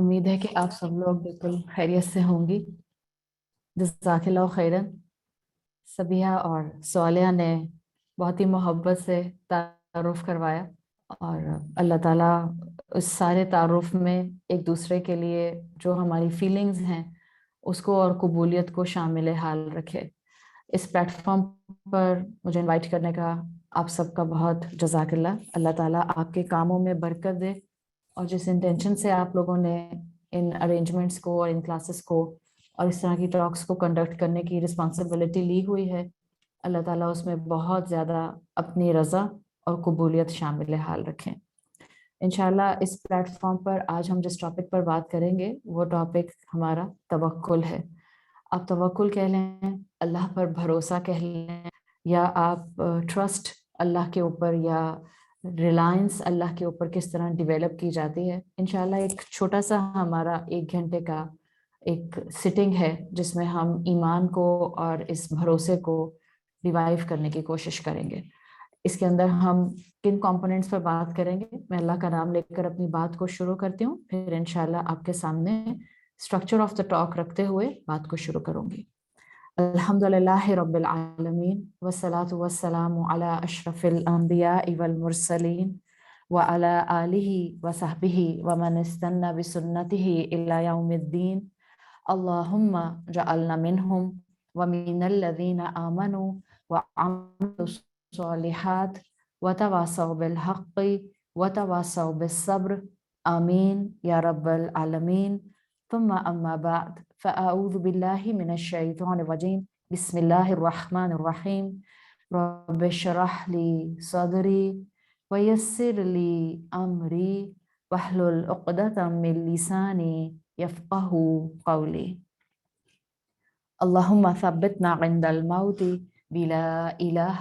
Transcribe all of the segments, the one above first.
امید ہے کہ آپ سب لوگ بالکل خیریت سے ہوں گی۔ جزاک اللہ خیرن۔ سبیہ اور سوالیہ نے بہت ہی محبت سے تعارف کروایا، اور اللہ تعالیٰ اس سارے تعارف میں ایک دوسرے کے لیے جو ہماری فیلنگز ہیں اس کو اور قبولیت کو شامل حال رکھے۔ اس پلیٹ فارم پر مجھے انوائٹ کرنے کا آپ سب کا بہت جزاک اللہ۔ اللہ تعالیٰ آپ کے کاموں میں برکت دے، اور جس انٹینشن سے آپ لوگوں نے ان ارینجمنٹس کو اور ان کلاسز کو اور اس طرح کی ٹاکس کو کنڈکٹ کرنے کی رسپانسبلٹی لی ہوئی ہے، اللہ تعالیٰ اس میں بہت زیادہ اپنی رضا اور قبولیت شامل حال رکھیں۔ انشاءاللہ اس پلیٹ فارم پر آج ہم جس ٹاپک پر بات کریں گے وہ ٹاپک ہمارا توکل ہے۔ آپ توکل کہہ لیں، اللہ پر بھروسہ کہہ لیں، یا آپ ٹرسٹ اللہ کے اوپر یا ریلائنس اللہ کے اوپر کس طرح ڈیولپ کی جاتی ہے۔ انشاءاللہ ایک چھوٹا سا ہمارا 1 گھنٹے کا ایک سٹنگ ہے جس میں ہم ایمان کو اور اس بھروسے کو ریوائیو کرنے کی کوشش کریں گے۔ اس کے اندر ہم کن کمپوننٹس پر بات کریں گے، میں اللہ کا نام لے کر اپنی بات کو شروع کرتی ہوں، پھر انشاءاللہ آپ کے سامنے اسٹرکچر آف دا ٹاک رکھتے ہوئے بات کو شروع کروں گی۔ الحمدللہ رب العالمین والصلاة والسلام علی اشرف الانبیاء والمرسلین وعلی آلہ وصحبہ ومن استنى بسنتہ الی یوم الدین۔ اللہم جعلنا منہم ومن الذین آمنوا وعملوا الصالحات وتواصوا بالحق وتواصوا بالصبر، آمین یا رب العالمین۔ ثم اما بعد فاعوذ باللہ من الشیطان الرجیم، بسم اللہ الرحمن الرحیم۔ رب اشرح لی صدری ویسر لی امری واحلل عقدۃ من لسانی یفقہوا قولی۔ اللہم ثبتنا عند الموت بلا الہ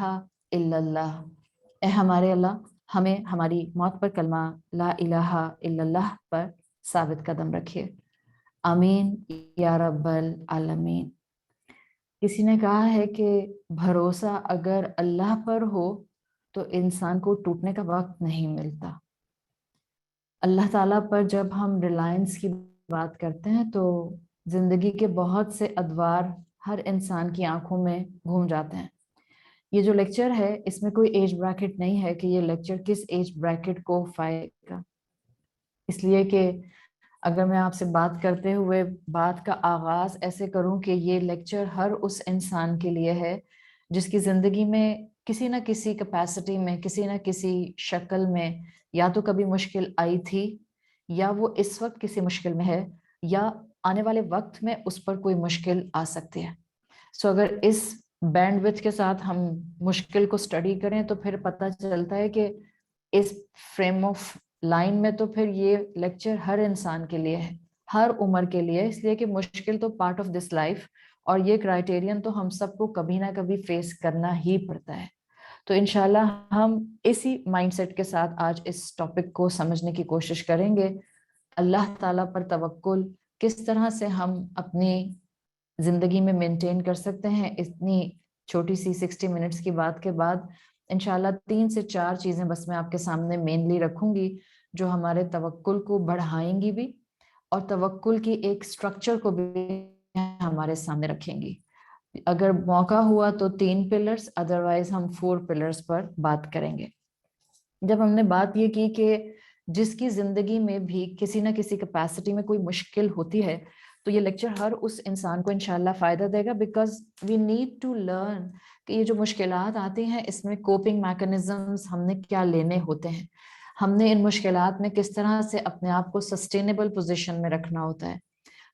الا اللہ۔ اے ہمارے اللہ، ہمیں ہماری موت پر کلمہ لا الہ الا اللہ پر ثابت قدم رکھیے، آمین یا رب العالمین۔ کسی نے کہا ہے کہ بھروسہ اگر اللہ پر ہو تو انسان کو ٹوٹنے کا وقت نہیں ملتا۔ اللہ تعالیٰ پر جب ہم ریلائنس کی بات کرتے ہیں تو زندگی کے بہت سے ادوار ہر انسان کی آنکھوں میں گھوم جاتے ہیں۔ یہ جو لیکچر ہے اس میں کوئی ایج بریکٹ نہیں ہے کہ یہ لیکچر کس ایج بریکٹ کو فائدہ گا، اس لیے کہ اگر میں آپ سے بات کرتے ہوئے بات کا آغاز ایسے کروں کہ یہ لیکچر ہر اس انسان کے لیے ہے جس کی زندگی میں کسی نہ کسی کیپیسٹی میں، کسی نہ کسی شکل میں یا تو کبھی مشکل آئی تھی، یا وہ اس وقت کسی مشکل میں ہے، یا آنے والے وقت میں اس پر کوئی مشکل آ سکتی ہے۔ سو اگر اس بینڈ وتھ کے ساتھ ہم مشکل کو سٹڈی کریں تو پھر پتہ چلتا ہے کہ اس فریم آف لائن میں تو پھر یہ لیکچر ہر انسان کے لیے ہے، ہر عمر کے لیے، اس لیے کہ مشکل تو پارٹ آف دس لائف، اور یہ کرائیٹیرین تو ہم سب کو کبھی نہ کبھی فیس کرنا ہی پڑتا ہے۔ تو انشاءاللہ ہم اسی مائنڈ سیٹ کے ساتھ آج اس ٹاپک کو سمجھنے کی کوشش کریں گے۔ اللہ تعالیٰ پر توکل کس طرح سے ہم اپنی زندگی میں مینٹین کر سکتے ہیں، اتنی چھوٹی سی 60 منٹس کی بات کے بعد انشاءاللہ 3 سے 4 چیزیں بس میں آپ کے سامنے مینلی رکھوں گی جو ہمارے توکل کو بڑھائیں گی بھی، اور توکل کی ایک سٹرکچر کو بھی ہمارے سامنے رکھیں گی۔ اگر موقع ہوا تو 3 پلرز، ادروائز ہم 4 پلرز پر بات کریں گے۔ جب ہم نے بات یہ کی کہ جس کی زندگی میں بھی کسی نہ کسی کیپیسٹی میں کوئی مشکل ہوتی ہے تو یہ لیکچر ہر اس انسان کو انشاءاللہ فائدہ دے گا، because we need to learn کہ یہ جو مشکلات آتی ہیں اس میں کوپنگ میکنزمز ہم نے کیا لینے ہوتے ہیں، ہم نے ان مشکلات میں کس طرح سے اپنے آپ کو سسٹینیبل پوزیشن میں رکھنا ہوتا ہے،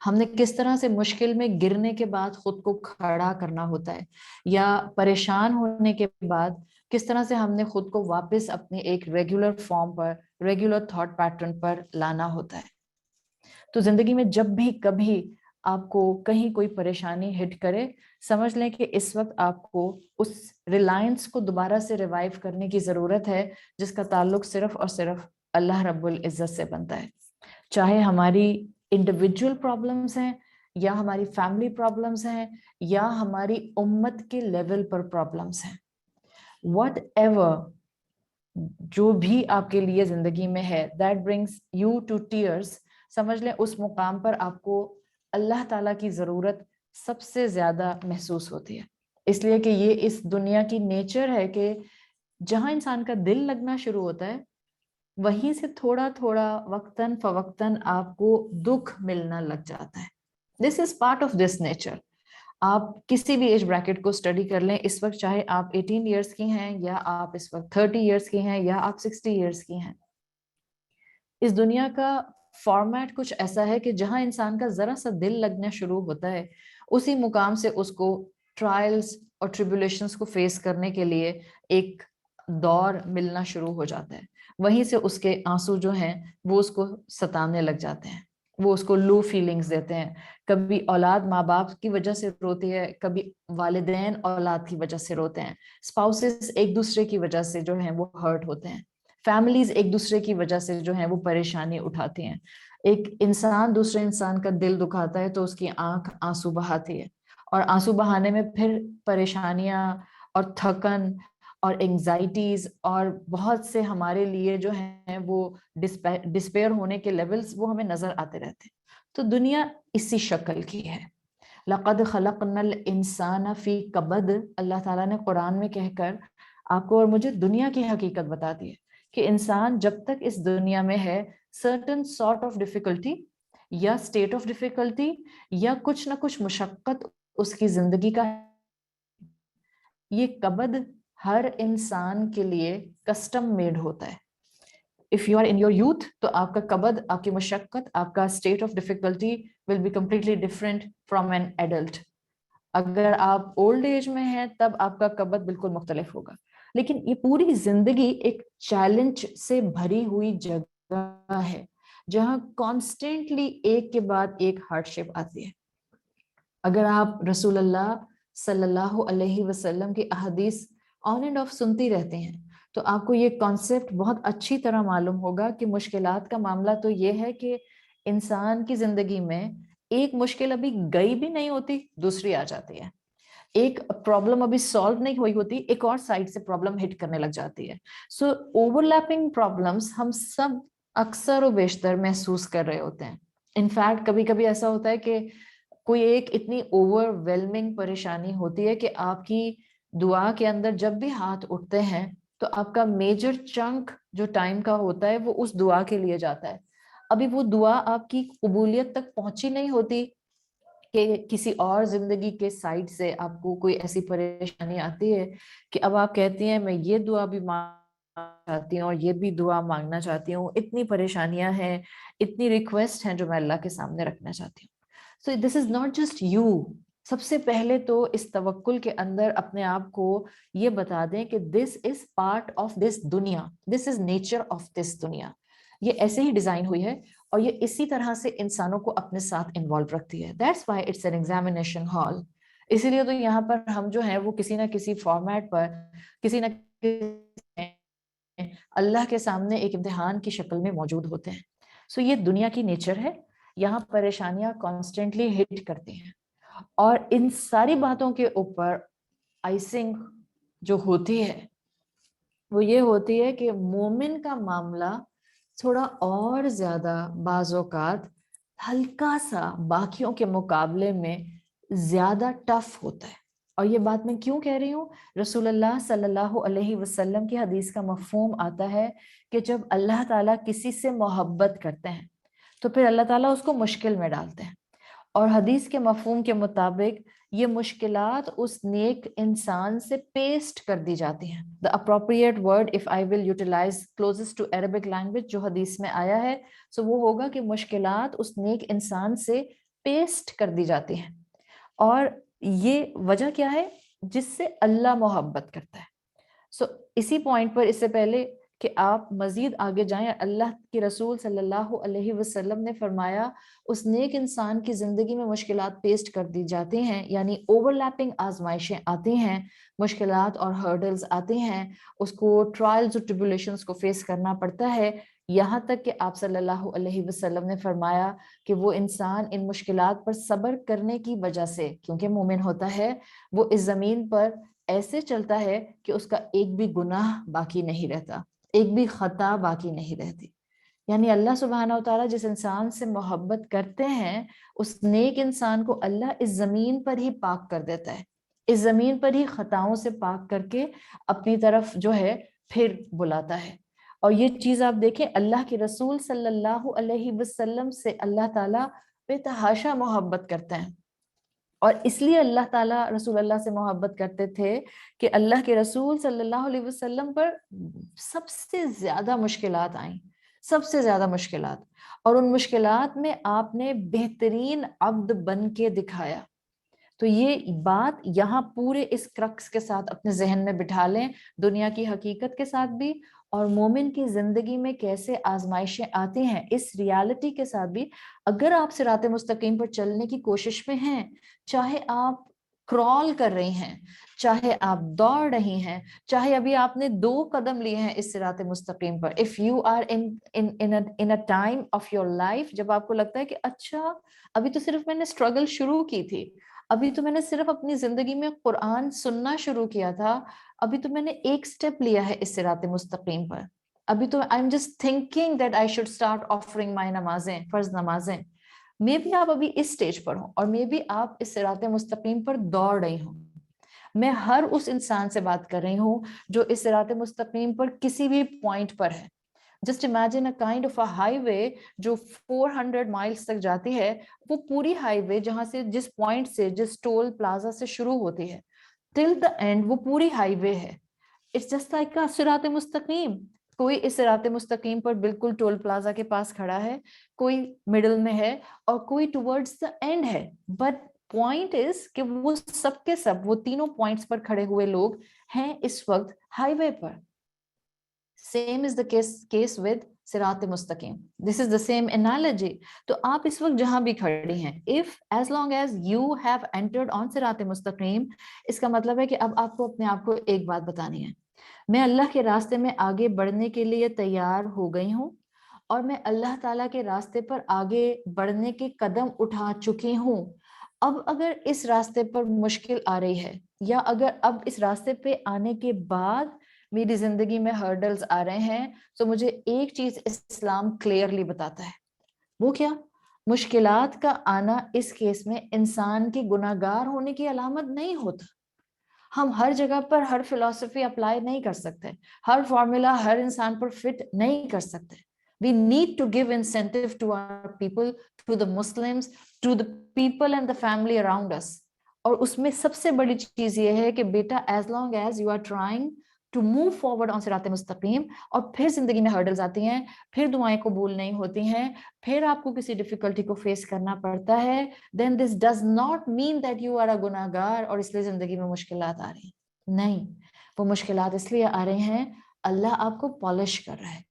ہم نے کس طرح سے مشکل میں گرنے کے بعد خود کو کھڑا کرنا ہوتا ہے، یا پریشان ہونے کے بعد کس طرح سے ہم نے خود کو واپس اپنی ایک ریگولر فارم پر، ریگولر تھاٹ پیٹرن پر لانا ہوتا ہے۔ تو زندگی میں جب بھی کبھی آپ کو کہیں کوئی پریشانی ہٹ کرے، سمجھ لیں کہ اس وقت آپ کو اس ریلائنس کو دوبارہ سے ریوائیو کرنے کی ضرورت ہے جس کا تعلق صرف اور صرف اللہ رب العزت سے بنتا ہے، چاہے ہماری انڈیویجول پرابلمس ہیں، یا ہماری فیملی پرابلمس ہیں، یا ہماری امت کے لیول پر پرابلمس ہیں، واٹ ایور جو بھی آپ کے لیے زندگی میں ہے، that brings you to tears, سمجھ لیں اس مقام پر آپ کو اللہ تعالیٰ کی ضرورت سب سے زیادہ محسوس ہوتی ہے، اس لیے کہ یہ اس دنیا کی نیچر ہے کہ جہاں انسان کا دل لگنا شروع ہوتا ہے وہیں سے تھوڑا تھوڑا وقتاً فوقتاً آپ کو دکھ ملنا لگ جاتا ہے. This is part of this nature. آپ کسی بھی ایج بریکٹ کو اسٹڈی کر لیں اس وقت، چاہے آپ 18 ایئرس کی ہیں یا آپ اس وقت 30 ایئرس کی ہیں یا آپ 60 ایئرس کی ہیں، اس دنیا کا فارمیٹ کچھ ایسا ہے کہ جہاں انسان کا ذرا سا دل لگنا شروع ہوتا ہے اسی مقام سے اس کو ٹرائلز اور ٹریبولیشنز کو فیس کرنے کے لیے ایک دور ملنا شروع ہو جاتا ہے. وہیں سے اس کے آنسو جو ہیں وہ اس کو ستانے لگ جاتے ہیں، وہ اس کو لو فیلنگز دیتے ہیں. کبھی اولاد ماں باپ کی وجہ سے روتی ہے، کبھی والدین اولاد کی وجہ سے روتے ہیں، اسپاؤسز ایک دوسرے کی وجہ سے جو ہیں وہ ہرٹ ہوتے ہیں، فیملیز ایک دوسرے کی وجہ سے جو ہیں وہ پریشانی اٹھاتی ہیں. ایک انسان دوسرے انسان کا دل دکھاتا ہے تو اس کی آنکھ آنسو بہاتی ہے، اور آنسو بہانے میں پھر پریشانیاں اور تھکن اور انگزائٹیز اور بہت سے ہمارے لیے جو ہیں وہ ڈسپیئر ہونے کے لیولز وہ ہمیں نظر آتے رہتے ہیں. تو دنیا اسی شکل کی ہے. لقد خلقنا الانسان فی کبد، اللہ تعالیٰ نے قرآن میں کہہ کر آپ کو اور مجھے دنیا کی حقیقت بتا دی ہے کہ انسان جب تک اس دنیا میں ہے certain sort of difficulty یا state of difficulty یا کچھ نہ کچھ مشقت اس کی زندگی کا. یہ کبد ہر انسان کے لیے کسٹم میڈ ہوتا ہے. if you are in your youth تو آپ کا کبد، آپ کی مشقت، آپ کا state of difficulty will be completely different from an adult. اگر آپ اولڈ ایج میں ہیں تب آپ کا کبد بالکل مختلف ہوگا. لیکن یہ پوری زندگی ایک چیلنج سے بھری ہوئی جگہ ہے جہاں کانسٹینٹلی ایک کے بعد ایک ہارڈ شپ آتی ہے. اگر آپ رسول اللہ صلی اللہ علیہ وسلم کی احادیث آن اینڈ آف سنتی رہتے ہیں تو آپ کو یہ کانسیپٹ بہت اچھی طرح معلوم ہوگا کہ مشکلات کا معاملہ تو یہ ہے کہ انسان کی زندگی میں ایک مشکل ابھی گئی بھی نہیں ہوتی دوسری آ جاتی ہے، ایک پرابلم ابھی سالو نہیں ہوئی ہوتی ایک اور سائڈ سے پرابلم ہٹ کرنے لگ جاتی ہے. سو اوور لیپنگ پرابلمس ہم سب اکثر و بیشتر محسوس کر رہے ہوتے ہیں. انفیکٹ کبھی کبھی ایسا ہوتا ہے کہ کوئی ایک اتنی اوور ویلمنگ پریشانی ہوتی ہے کہ آپ کی دعا کے اندر جب بھی ہاتھ اٹھتے ہیں تو آپ کا میجر چنک جو ٹائم کا ہوتا ہے وہ اس دعا کے لیے جاتا ہے. ابھی وہ دعا آپ کی قبولیت تک پہنچی نہیں ہوتی کہ کسی اور زندگی کے سائڈ سے آپ کو کوئی ایسی پریشانی آتی ہے کہ اب آپ کہتی ہیں میں یہ دعا بھی مانگنا چاہتی ہوں اور یہ بھی دعا مانگنا چاہتی ہوں، اتنی پریشانیاں ہیں، اتنی ریکویسٹ ہیں جو میں اللہ کے سامنے رکھنا چاہتی ہوں. سو دس از ناٹ جسٹ یو. سب سے پہلے تو اس توکل کے اندر اپنے آپ کو یہ بتا دیں کہ دس از پارٹ آف دس دنیا، دس از نیچر آف دس دنیا. یہ ایسے ہی ڈیزائن ہوئی ہے اور یہ اسی طرح سے انسانوں کو اپنے ساتھ انوالو رکھتی ہے. That's why it's an examination hall. اسی لیے تو یہاں پر ہم جو ہیں وہ کسی نہ کسی فارمیٹ پر کسی نہ کسی اللہ کے سامنے ایک امتحان کی شکل میں موجود ہوتے ہیں. سو یہ دنیا کی نیچر ہے، یہاں پریشانیاں کانسٹنٹلی ہٹ کرتی ہیں. اور ان ساری باتوں کے اوپر آئسنگ جو ہوتی ہے وہ یہ ہوتی ہے کہ مومن کا معاملہ تھوڑا اور زیادہ بعض اوقات ہلکا سا باقیوں کے مقابلے میں زیادہ ٹف ہوتا ہے. اور یہ بات میں کیوں کہہ رہی ہوں؟ رسول اللہ صلی اللہ علیہ وسلم کی حدیث کا مفہوم آتا ہے کہ جب اللہ تعالیٰ کسی سے محبت کرتے ہیں تو پھر اللہ تعالیٰ اس کو مشکل میں ڈالتے ہیں، اور حدیث کے مفہوم کے مطابق یہ مشکلات اس نیک انسان سے پیسٹ کر دی جاتی ہیں. The appropriate word if I will utilize closest to Arabic language جو حدیث میں آیا ہے سو وہ ہوگا کہ مشکلات اس نیک انسان سے پیسٹ کر دی جاتی ہیں. اور یہ وجہ کیا ہے؟ جس سے اللہ محبت کرتا ہے. سو اسی پوائنٹ پر اس سے پہلے کہ آپ مزید آگے جائیں، اللہ کے رسول صلی اللہ علیہ وسلم نے فرمایا اس نیک انسان کی زندگی میں مشکلات پیسٹ کر دی جاتی ہیں، یعنی اوور لیپنگ آزمائشیں آتی ہیں، مشکلات اور ہرڈلز آتے ہیں، اس کو ٹرائلز اور ٹریبولیشنز کو فیس کرنا پڑتا ہے. یہاں تک کہ آپ صلی اللہ علیہ وسلم نے فرمایا کہ وہ انسان ان مشکلات پر صبر کرنے کی وجہ سے، کیونکہ مومن ہوتا ہے، وہ اس زمین پر ایسے چلتا ہے کہ اس کا ایک بھی گناہ باقی نہیں رہتا، ایک بھی خطا باقی نہیں رہتی. یعنی اللہ سبحانہ و تعالیٰ جس انسان سے محبت کرتے ہیں اس نیک انسان کو اللہ اس زمین پر ہی پاک کر دیتا ہے، اس زمین پر ہی خطاؤں سے پاک کر کے اپنی طرف جو ہے پھر بلاتا ہے۔ اور یہ چیز آپ دیکھیں اللہ کے رسول صلی اللہ علیہ وسلم سے اللہ تعالیٰ بے تحاشا محبت کرتے ہیں، اور اس لیے اللہ تعالیٰ رسول اللہ سے محبت کرتے تھے کہ اللہ کے رسول صلی اللہ علیہ وسلم پر سب سے زیادہ مشکلات آئیں، سب سے زیادہ مشکلات، اور ان مشکلات میں آپ نے بہترین عبد بن کے دکھایا۔ تو یہ بات یہاں پورے اس کرکس کے ساتھ اپنے ذہن میں بٹھا لیں، دنیا کی حقیقت کے ساتھ بھی اور مومن کی زندگی میں کیسے آزمائشیں آتی ہیں اس ریالٹی کے ساتھ بھی۔ اگر آپ صراط مستقیم پر چلنے کی کوشش میں ہیں، چاہے آپ کرال کر رہی ہیں، چاہے آپ دوڑ رہی ہیں، چاہے ابھی آپ نے 2 قدم لیے ہیں اس صراط مستقیم پر، if you are in a time of your life جب آپ کو لگتا ہے کہ اچھا ابھی تو صرف میں نے اسٹرگل شروع کی تھی، ابھی تو میں نے صرف اپنی زندگی میں قرآن سننا شروع کیا تھا، ابھی تو میں نے ایک سٹیپ لیا ہے اس صراط مستقیم پر، ابھی تو I'm just thinking that I should start offering my نمازیں، فرض نمازیں، میں بھی آپ ابھی اس سٹیج پر ہوں، اور میں بھی آپ اس صراط مستقیم پر دوڑ رہی ہوں۔ میں ہر اس انسان سے بات کر رہی ہوں جو اس صراط مستقیم پر کسی بھی پوائنٹ پر ہے۔ Just imagine a kind of a highway جو 400 مائلز تک جاتی ہے، وہ پوری ہائی وے جہاں سے جس پوائنٹ سے جس ٹول پلازا سے شروع ہوتی ہے ٹل دا اینڈ، وہ پوری ہائی وے ہے۔ اٹس جسٹ لائک اے صراط مستقیم، کوئی اس صراط مستقیم پر بالکل ٹول پلازا کے پاس کھڑا ہے، کوئی مڈل میں ہے، اور کوئی ٹورڈز دا اینڈ ہے، بٹ پوائنٹ از کہ وہ سب کے سب وہ تینوں پوائنٹس پر کھڑے ہوئے لوگ ہیں اس وقت high way per. Same is the case with صراط مستقیم. This is the same analogy. تو آپ اس وقت جہاں بھی کھڑی ہیں، if as long as you have entered on صراط مستقیم، اس کا مطلب ہے کہ اب آپ کو اپنے آپ کو ایک بات بتانی ہے، میں اللہ کے راستے میں آگے بڑھنے کے لیے تیار ہو گئی ہوں، اور میں اللہ تعالیٰ کے راستے پر آگے بڑھنے کے قدم اٹھا چکی ہوں۔ اب اگر اس راستے پر مشکل آ رہی ہے، یا اگر اب اس راستے پہ آنے کے بعد میری زندگی میں ہرڈلز آ رہے ہیں، تو مجھے ایک چیز اسلام کلیئرلی بتاتا ہے، وہ کیا؟ مشکلات کا آنا اس کیس میں انسان کی گناہگار ہونے کی علامت نہیں ہوتا۔ ہم ہر جگہ پر ہر فلسفی اپلائی نہیں کر سکتے، ہر فارمولا ہر انسان پر فٹ نہیں کر سکتے۔ We need to give incentive to our people, to the Muslims, to the people and the family around us. اور اس میں سب سے بڑی چیز یہ ہے کہ بیٹا as long as you are trying to move forward on صراط مستقیم، اور پھر زندگی میں ہرڈلز آتی ہیں، پھر دعائیں قبول نہیں ہوتی ہیں، پھر آپ کو کسی ڈیفیکلٹی کو فیس کرنا پڑتا ہے، then this does not mean that you are a گناہگار اور اس لیے زندگی میں مشکلات آ رہی ہیں۔ نہیں، وہ مشکلات اس لیے آ رہے ہیں اللہ آپ کو پالش کر رہا ہے،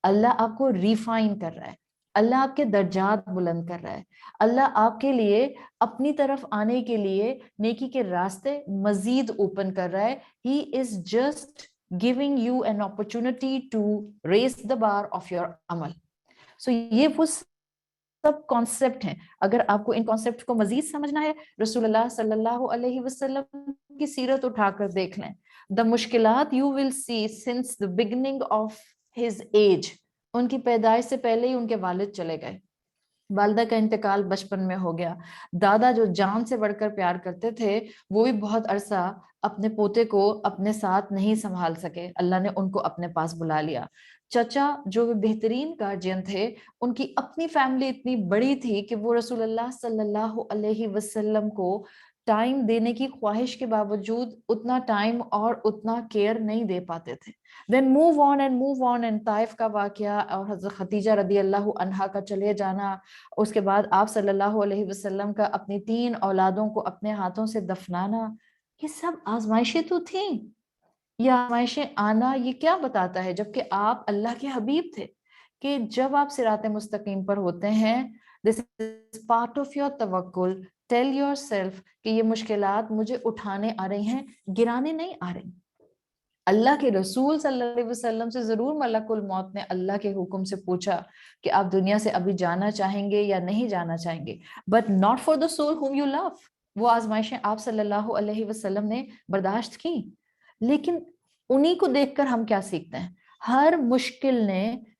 اللہ آپ کو ریفائن کر رہا ہے، اللہ آپ کے درجات بلند کر رہا ہے، اللہ آپ کے لیے اپنی طرف آنے کے لیے نیکی کے راستے مزید اوپن کر رہا ہے۔ He is just giving you an opportunity to raise the bar of your عمل۔ So یہ وہ سب کانسیپٹ ہیں، اگر آپ کو ان کانسیپٹ کو مزید سمجھنا ہے، رسول اللہ صلی اللہ علیہ وسلم کی سیرت اٹھا کر دیکھ لیں۔ The مشکلات you will see since the beginning of his age، ان کی پیدائش سے پہلے ہی ان کے والد چلے گئے، والدہ کا انتقال بچپن میں ہو گیا، دادا جو جان سے بڑھ کر پیار کرتے تھے وہ بھی بہت عرصہ اپنے پوتے کو اپنے ساتھ نہیں سنبھال سکے، اللہ نے ان کو اپنے پاس بلا لیا۔ چچا جو بہترین گارجین تھے، ان کی اپنی فیملی اتنی بڑی تھی کہ وہ رسول اللہ صلی اللہ علیہ وسلم کو ٹائم دینے کی خواہش کے باوجود اتنا ٹائم اور اتنا کیئر نہیں دے پاتے تھے۔ then move on and Taif کا واقعہ اور حضرت خدیجہ رضی اللہ عنہا کا چلے جانا، اس کے بعد آپ صلی اللہ علیہ وسلم کا اپنی 3 اولادوں کو اپنے ہاتھوں سے دفنانا، یہ سب آزمائشیں تو تھیں۔ یہ آزمائشیں آنا یہ کیا بتاتا ہے، جبکہ آپ اللہ کے حبیب تھے، کہ جب آپ صراط مستقیم پر ہوتے ہیں this is part of your توکل، tell yourself کہ یہ مشکلات مجھے اٹھانے آ رہی ہیں، گرانے نہیں آ رہی۔ اللہ کے رسول صلی اللہ علیہ وسلم سے ضرور ملک الموت نے اللہ کے حکم سے پوچھا کہ آپ دنیا سے ابھی جانا چاہیں گے یا نہیں جانا چاہیں گے، but not for the soul whom you love۔ وہ آزمائشیں آپ صلی اللہ علیہ وسلم نے برداشت کی، لیکن انہی کو دیکھ کر ہم کیا سیکھتے ہیں؟ ہر مشکل نے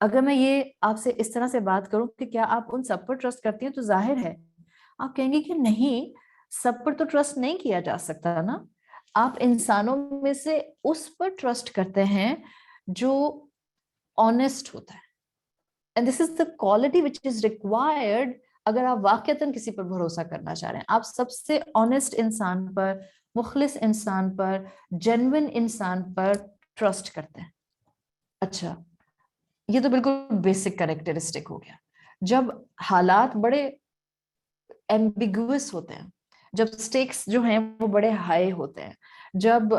اگر میں یہ آپ سے اس طرح سے بات کروں کہ کیا آپ ان سب پر ٹرسٹ کرتی ہیں، تو ظاہر ہے آپ کہیں گے کہ نہیں، سب پر تو ٹرسٹ نہیں کیا جا سکتا نا. آپ انسانوں میں سے اس پر ٹرسٹ کرتے ہیں جو آنےسٹ ہوتا ہے. And this is the quality which is required اگر آپ واقعتاً کسی پر بھروسہ کرنا چاہ رہے ہیں. آپ سب سے آنےسٹ انسان پر، مخلص انسان پر، جینوئن انسان پر ٹرسٹ کرتے ہیں. اچھا، یہ تو بالکل بیسک کریکٹرسٹک ہو گیا. جب حالات بڑے ایمبیگوس ہوتے ہیں، جب سٹیکس جو ہیں وہ بڑے ہائی ہوتے ہیں، جب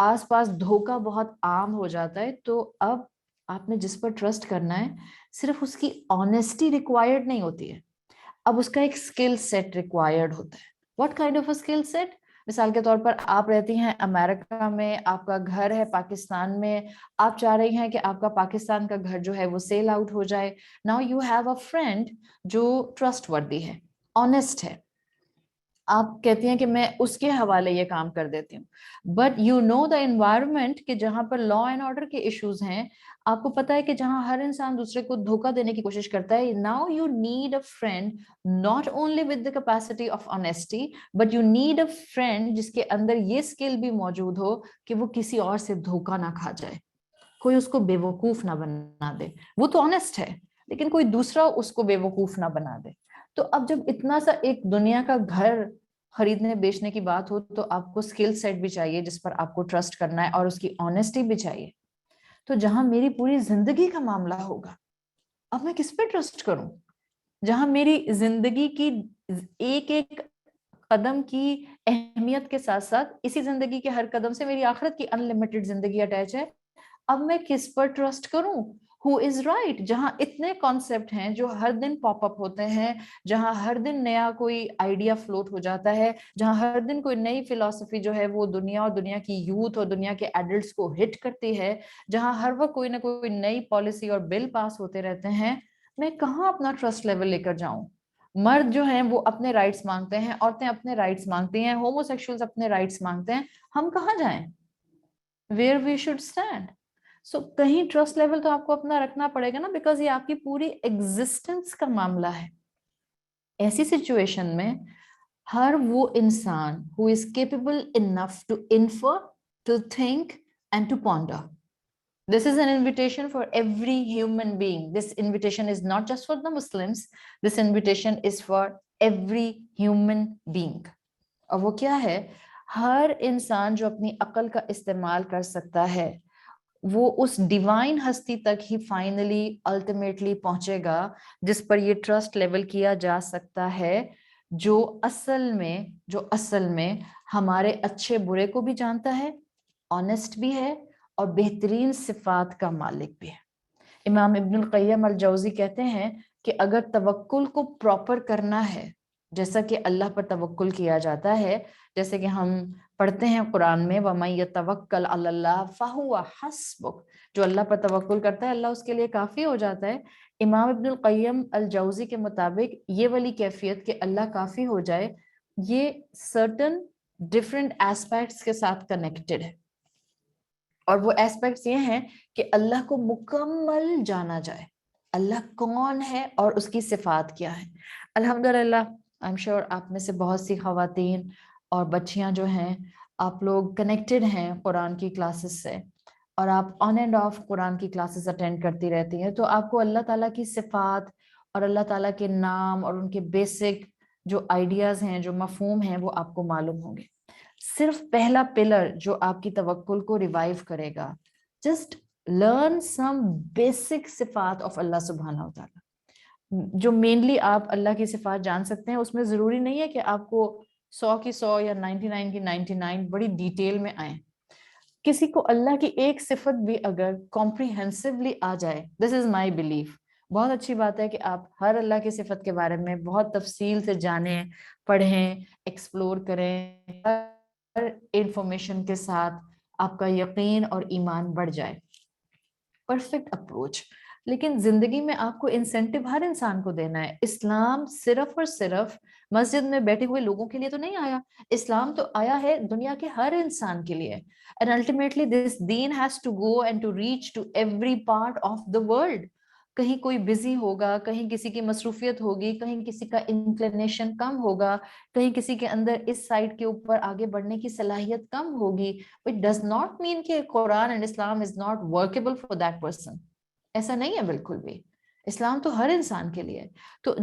آس پاس دھوکہ بہت عام ہو جاتا ہے، تو اب آپ نے جس پر ٹرسٹ کرنا ہے صرف اس کی آنےسٹی ریکوائرڈ نہیں ہوتی ہے، اب اس کا ایک اسکل سیٹ ریکوائرڈ ہوتا ہے. What kind of a skill set? مثال کے طور پر آپ رہتی ہیں امریکہ میں، آپ کا گھر ہے پاکستان میں، آپ چاہ رہی ہیں کہ آپ کا پاکستان کا گھر جو ہے وہ سیل آؤٹ ہو جائے. Now you have a friend جو ٹرسٹ وردی ہے، آنےسٹ ہے. آپ کہتی ہیں کہ میں اس کے حوالے یہ کام کر دیتی ہوں. But you know the environment کہ جہاں پر لا اینڈ آرڈر کے ایشوز ہیں، آپ کو پتا ہے کہ جہاں ہر انسان دوسرے کو دھوکہ دینے کی کوشش کرتا ہے. Now you need a friend not only with the capacity of honesty, but you need a friend جس کے اندر یہ اسکل بھی موجود ہو کہ وہ کسی اور سے دھوکہ نہ کھا جائے، کوئی اس کو بے وقوف نہ بنا دے. وہ تو آنےسٹ ہے لیکن کوئی دوسرا اس کو بے وقوف نہ بنا دے. تو اب جب اتنا سا ایک دنیا کا گھر خریدنے بیچنے کی بات ہو، تو آپ کو اسکل سیٹ بھی چاہیے جس پر آپ کو ٹرسٹ کرنا ہے، اور اس کی آنےسٹی بھی چاہیے. تو جہاں میری پوری زندگی کا معاملہ ہوگا، اب میں کس پہ ٹرسٹ کروں؟ جہاں میری زندگی کی ایک ایک قدم کی اہمیت کے ساتھ ساتھ اسی زندگی کے ہر قدم سے میری آخرت کی انلمیٹڈ زندگی اٹیچ ہے، اب میں کس پر ٹرسٹ کروں؟ Who is right؟ جہاں اتنے کانسیپٹ ہیں جو ہر دن پاپ اپ ہوتے ہیں، جہاں ہر دن نیا کوئی آئیڈیا فلوٹ ہو جاتا ہے، جہاں ہر دن کوئی نئی فلسفی جو ہے وہ دنیا اور دنیا کی یوتھ اور دنیا کے ایڈلٹس کو ہٹ کرتی ہے، جہاں ہر وقت کوئی نہ کوئی نئی پالیسی اور بل پاس ہوتے رہتے ہیں، میں کہاں اپنا ٹرسٹ لیول لے کر جاؤں؟ مرد جو ہیں وہ اپنے رائٹس مانگتے ہیں، عورتیں اپنے رائٹس مانگتی ہیں، ہومو سیکشولز اپنے رائٹس مانگتے ہیں. ہم کہاں جائیں؟ where we should stand. سو کہیں ٹرسٹ لیول تو آپ کو اپنا رکھنا پڑے گا نا، بیکاز یہ آپ کی پوری ایگزسٹنس کا معاملہ ہے. ایسی سچویشن میں ہر وہ انسان who is capable enough to infer, to think and to ponder. This is an invitation for every human being. This invitation is not just for the Muslims. This invitation is for every human being. اور وہ کیا ہے؟ ہر انسان جو اپنی عقل کا استعمال کر سکتا ہے، وہ اس ڈیوائن ہستی تک ہی فائنلی الٹیمیٹلی پہنچے گا جس پر یہ ٹرسٹ لیول کیا جا سکتا ہے، جو اصل میں ہمارے اچھے برے کو بھی جانتا ہے، آنےسٹ بھی ہے، اور بہترین صفات کا مالک بھی ہے. امام ابن القیم الجوزی کہتے ہیں کہ اگر توکل کو پراپر کرنا ہے، جیسا کہ اللہ پر توکل کیا جاتا ہے، جیسے کہ ہم پڑھتے ہیں قرآن میں وَمَن يَتَوَكَّلْ عَلَى اللَّهِ فَهُوَ حَسْبُهُ، جو اللہ پر توکل کرتا ہے اللہ اس کے لیے کافی ہو جاتا ہے. امام ابن القیم الجوزی کے مطابق یہ والی کیفیت کہ اللہ کافی ہو جائے، یہ سرٹن ڈفرینٹ ایسپیکٹس کے ساتھ کنیکٹڈ ہے. اور وہ ایسپیکٹس یہ ہیں کہ اللہ کو مکمل جانا جائے، اللہ کون ہے اور اس کی صفات کیا ہے. الحمدللہ آئی ایم شیور آپ میں سے بہت سی خواتین اور بچیاں جو ہیں، آپ لوگ کنیکٹڈ ہیں قرآن کی کلاسز سے، اور آپ آن اینڈ آف قرآن کی کلاسز اٹینڈ کرتی رہتی ہیں، تو آپ کو اللہ تعالیٰ کی صفات اور اللہ تعالیٰ کے نام اور ان کے بیسک جو آئیڈیاز ہیں، جو مفہوم ہیں، وہ آپ کو معلوم ہوں گے. صرف پہلا پلر جو آپ کی توکل کو ریوائیو کرے گا، جسٹ لرن سم بیسک صفات آف اللہ سبحانہ و تعالیٰ. جو مینلی آپ اللہ کی صفات جان سکتے ہیں، اس میں ضروری نہیں ہے کہ آپ کو 100 کی 100 یا 99 کی 99 بڑی ڈیٹیل میں آئیں. کسی کو اللہ کی ایک صفت بھی اگر کمپریہنسولی آ جائے، دس از مائی بلیف، بہت اچھی بات ہے کہ آپ ہر اللہ کی صفت کے بارے میں بہت تفصیل سے جانیں، پڑھیں، ایکسپلور کریں، ہر انفارمیشن کے ساتھ آپ کا یقین اور ایمان بڑھ جائے. Perfect approach. لیکن زندگی میں آپ کو انسینٹیو ہر انسان کو دینا ہے. اسلام صرف اور صرف مسجد میں بیٹھے ہوئے لوگوں کے لیے تو نہیں آیا، اسلام تو آیا ہے دنیا کے ہر انسان کے لیے. And ultimately this deen has to go and to reach to every part of the world. کہیں کوئی بزی ہوگا, کہیں کسی کی مصروفیت ہوگی, کہیں کسی کا انکلینیشن کم ہوگا, کہیں کسی کے اندر اس سائڈ کے اوپر آگے بڑھنے کی صلاحیت کم ہوگی. It does not mean کہ قرآن and Islam is not workable for that person. ایسا نہیں ہے بالکل بھی. اسلام تو ہر انسان کے لیے. تو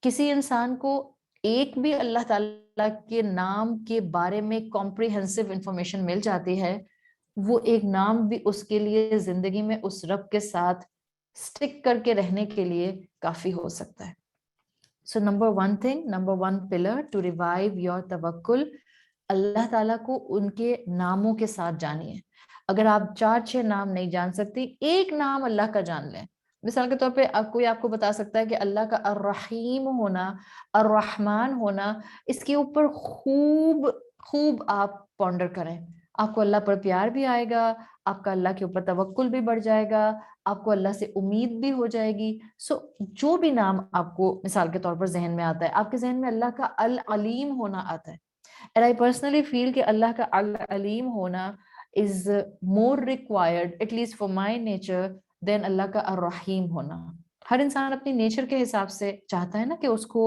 کسی انسان کو ایک بھی اللہ تعالیٰ کے نام کے بارے میں کمپریہنسو انفارمیشن مل جاتی ہے, وہ ایک نام بھی اس کے لیے زندگی میں اس رب کے ساتھ سٹک کر کے رہنے کے لیے کافی ہو سکتا ہے. So number one pillar to revive your tawakkul, اللہ تعالیٰ کو ان کے ناموں کے ساتھ جانیے. اگر آپ 4-6 نام نہیں جان سکتی, ایک نام اللہ کا جان لیں. مثال کے طور پہ کوئی آپ کو بتا سکتا ہے کہ اللہ کا الرحیم ہونا, الرحمن ہونا, اس کے اوپر خوب آپ پونڈر کریں. آپ کو اللہ پر پیار بھی آئے گا, آپ کا اللہ کے اوپر توکل بھی بڑھ جائے گا, آپ کو اللہ سے امید بھی ہو جائے گی. سو جو بھی نام آپ کو مثال کے طور پر ذہن میں آتا ہے, آپ کے ذہن میں اللہ کا العلیم ہونا آتا ہے. And I personally feel کہ اللہ کا العلیم ہونا is more required, at least for my nature, than اللہ کا الرحیم ہونا. ہر انسان اپنی نیچر کے حساب سے چاہتا ہے نا کہ اس کو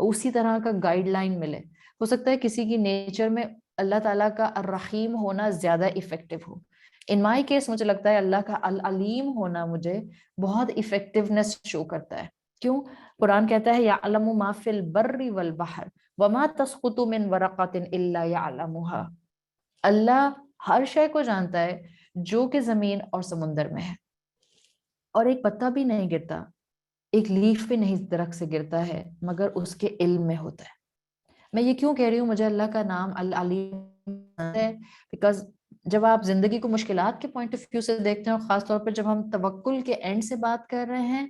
اسی طرح کا گائیڈ لائن ملے. ہو سکتا ہے کسی کی نیچر میں اللہ تعالیٰ کا الرحیم ہونا زیادہ effective who. In my case مجھے لگتا ہے اللہ کا العلیم ہونا مجھے بہت افیکٹونیس شو کرتا ہے. کیوں؟ قرآن کہتا ہے یعلم ما فی البر والبحر وما تسقط من ورقۃ الا یعلمها. اللہ ہر شے کو جانتا ہے جو کہ زمین اور سمندر میں ہے, اور ایک پتا بھی نہیں گرتا, ایک لیف بھی نہیں درخت سے گرتا ہے مگر اس کے علم میں ہوتا ہے. میں یہ کیوں کہہ رہی ہوں مجھے اللہ کا نام العلیم ہے, بیکاز جب آپ زندگی کو مشکلات کے پوائنٹ آف ویو سے دیکھتے ہیں, اور خاص طور پہ جب ہم توکل کے اینڈ سے بات کر رہے ہیں,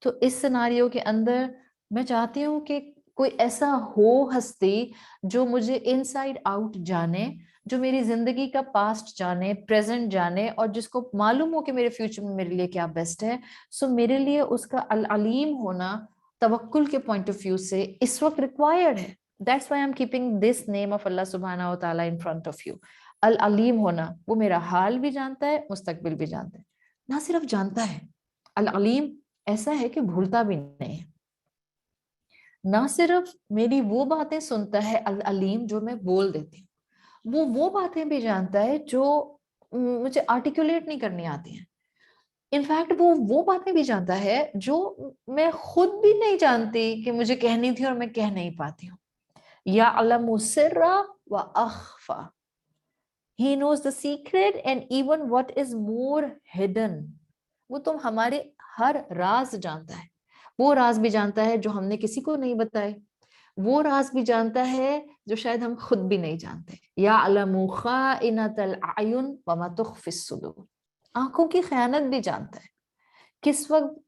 تو اس سیناریو کے اندر میں چاہتی ہوں کہ کوئی ایسا ہو ہستی جو مجھے ان سائڈ آؤٹ جانے, جو میری زندگی کا پاسٹ جانے, پریزنٹ جانے, اور جس کو معلوم ہو کہ میرے فیوچر میں میرے لیے کیا بیسٹ ہے. سو میرے لیے اس کا العلیم ہونا توکل کے پوائنٹ آف ویو سے اس وقت ریکوائرڈ ہے. That's why I'm keeping this name of Allah subhanahu wa ta'ala in front of you. العلیم ہونا, وہ میرا حال بھی جانتا ہے, مستقبل بھی جانتا ہے. نہ صرف جانتا ہے, العلیم ایسا ہے کہ بھولتا بھی نہیں ہے. نہ صرف میری وہ باتیں سنتا ہے العلیم جو میں بول دیتی ہوں, وہ باتیں بھی جانتا ہے جو مجھے آرٹیکولیٹ نہیں کرنی آتی ہیں. انفیکٹ وہ باتیں بھی جانتا ہے جو میں خود بھی نہیں جانتی کہ مجھے کہنی تھی اور میں کہہ نہیں پاتی ہوں. یعلم السر واخفى. He knows the secret and even what is more hidden. وہ تم ہمارے ہر راز جانتا ہے. وہ راز بھی جانتا ہے جو ہم نے کسی کو نہیں بتائے, وہ راز بھی جانتا ہے جو شاید ہم خود بھی نہیں جانتے. یعلم خائنۃ الاعین وما تخفی الصدور. آنکھوں کی خیانت بھی جانتا ہے. کس وقت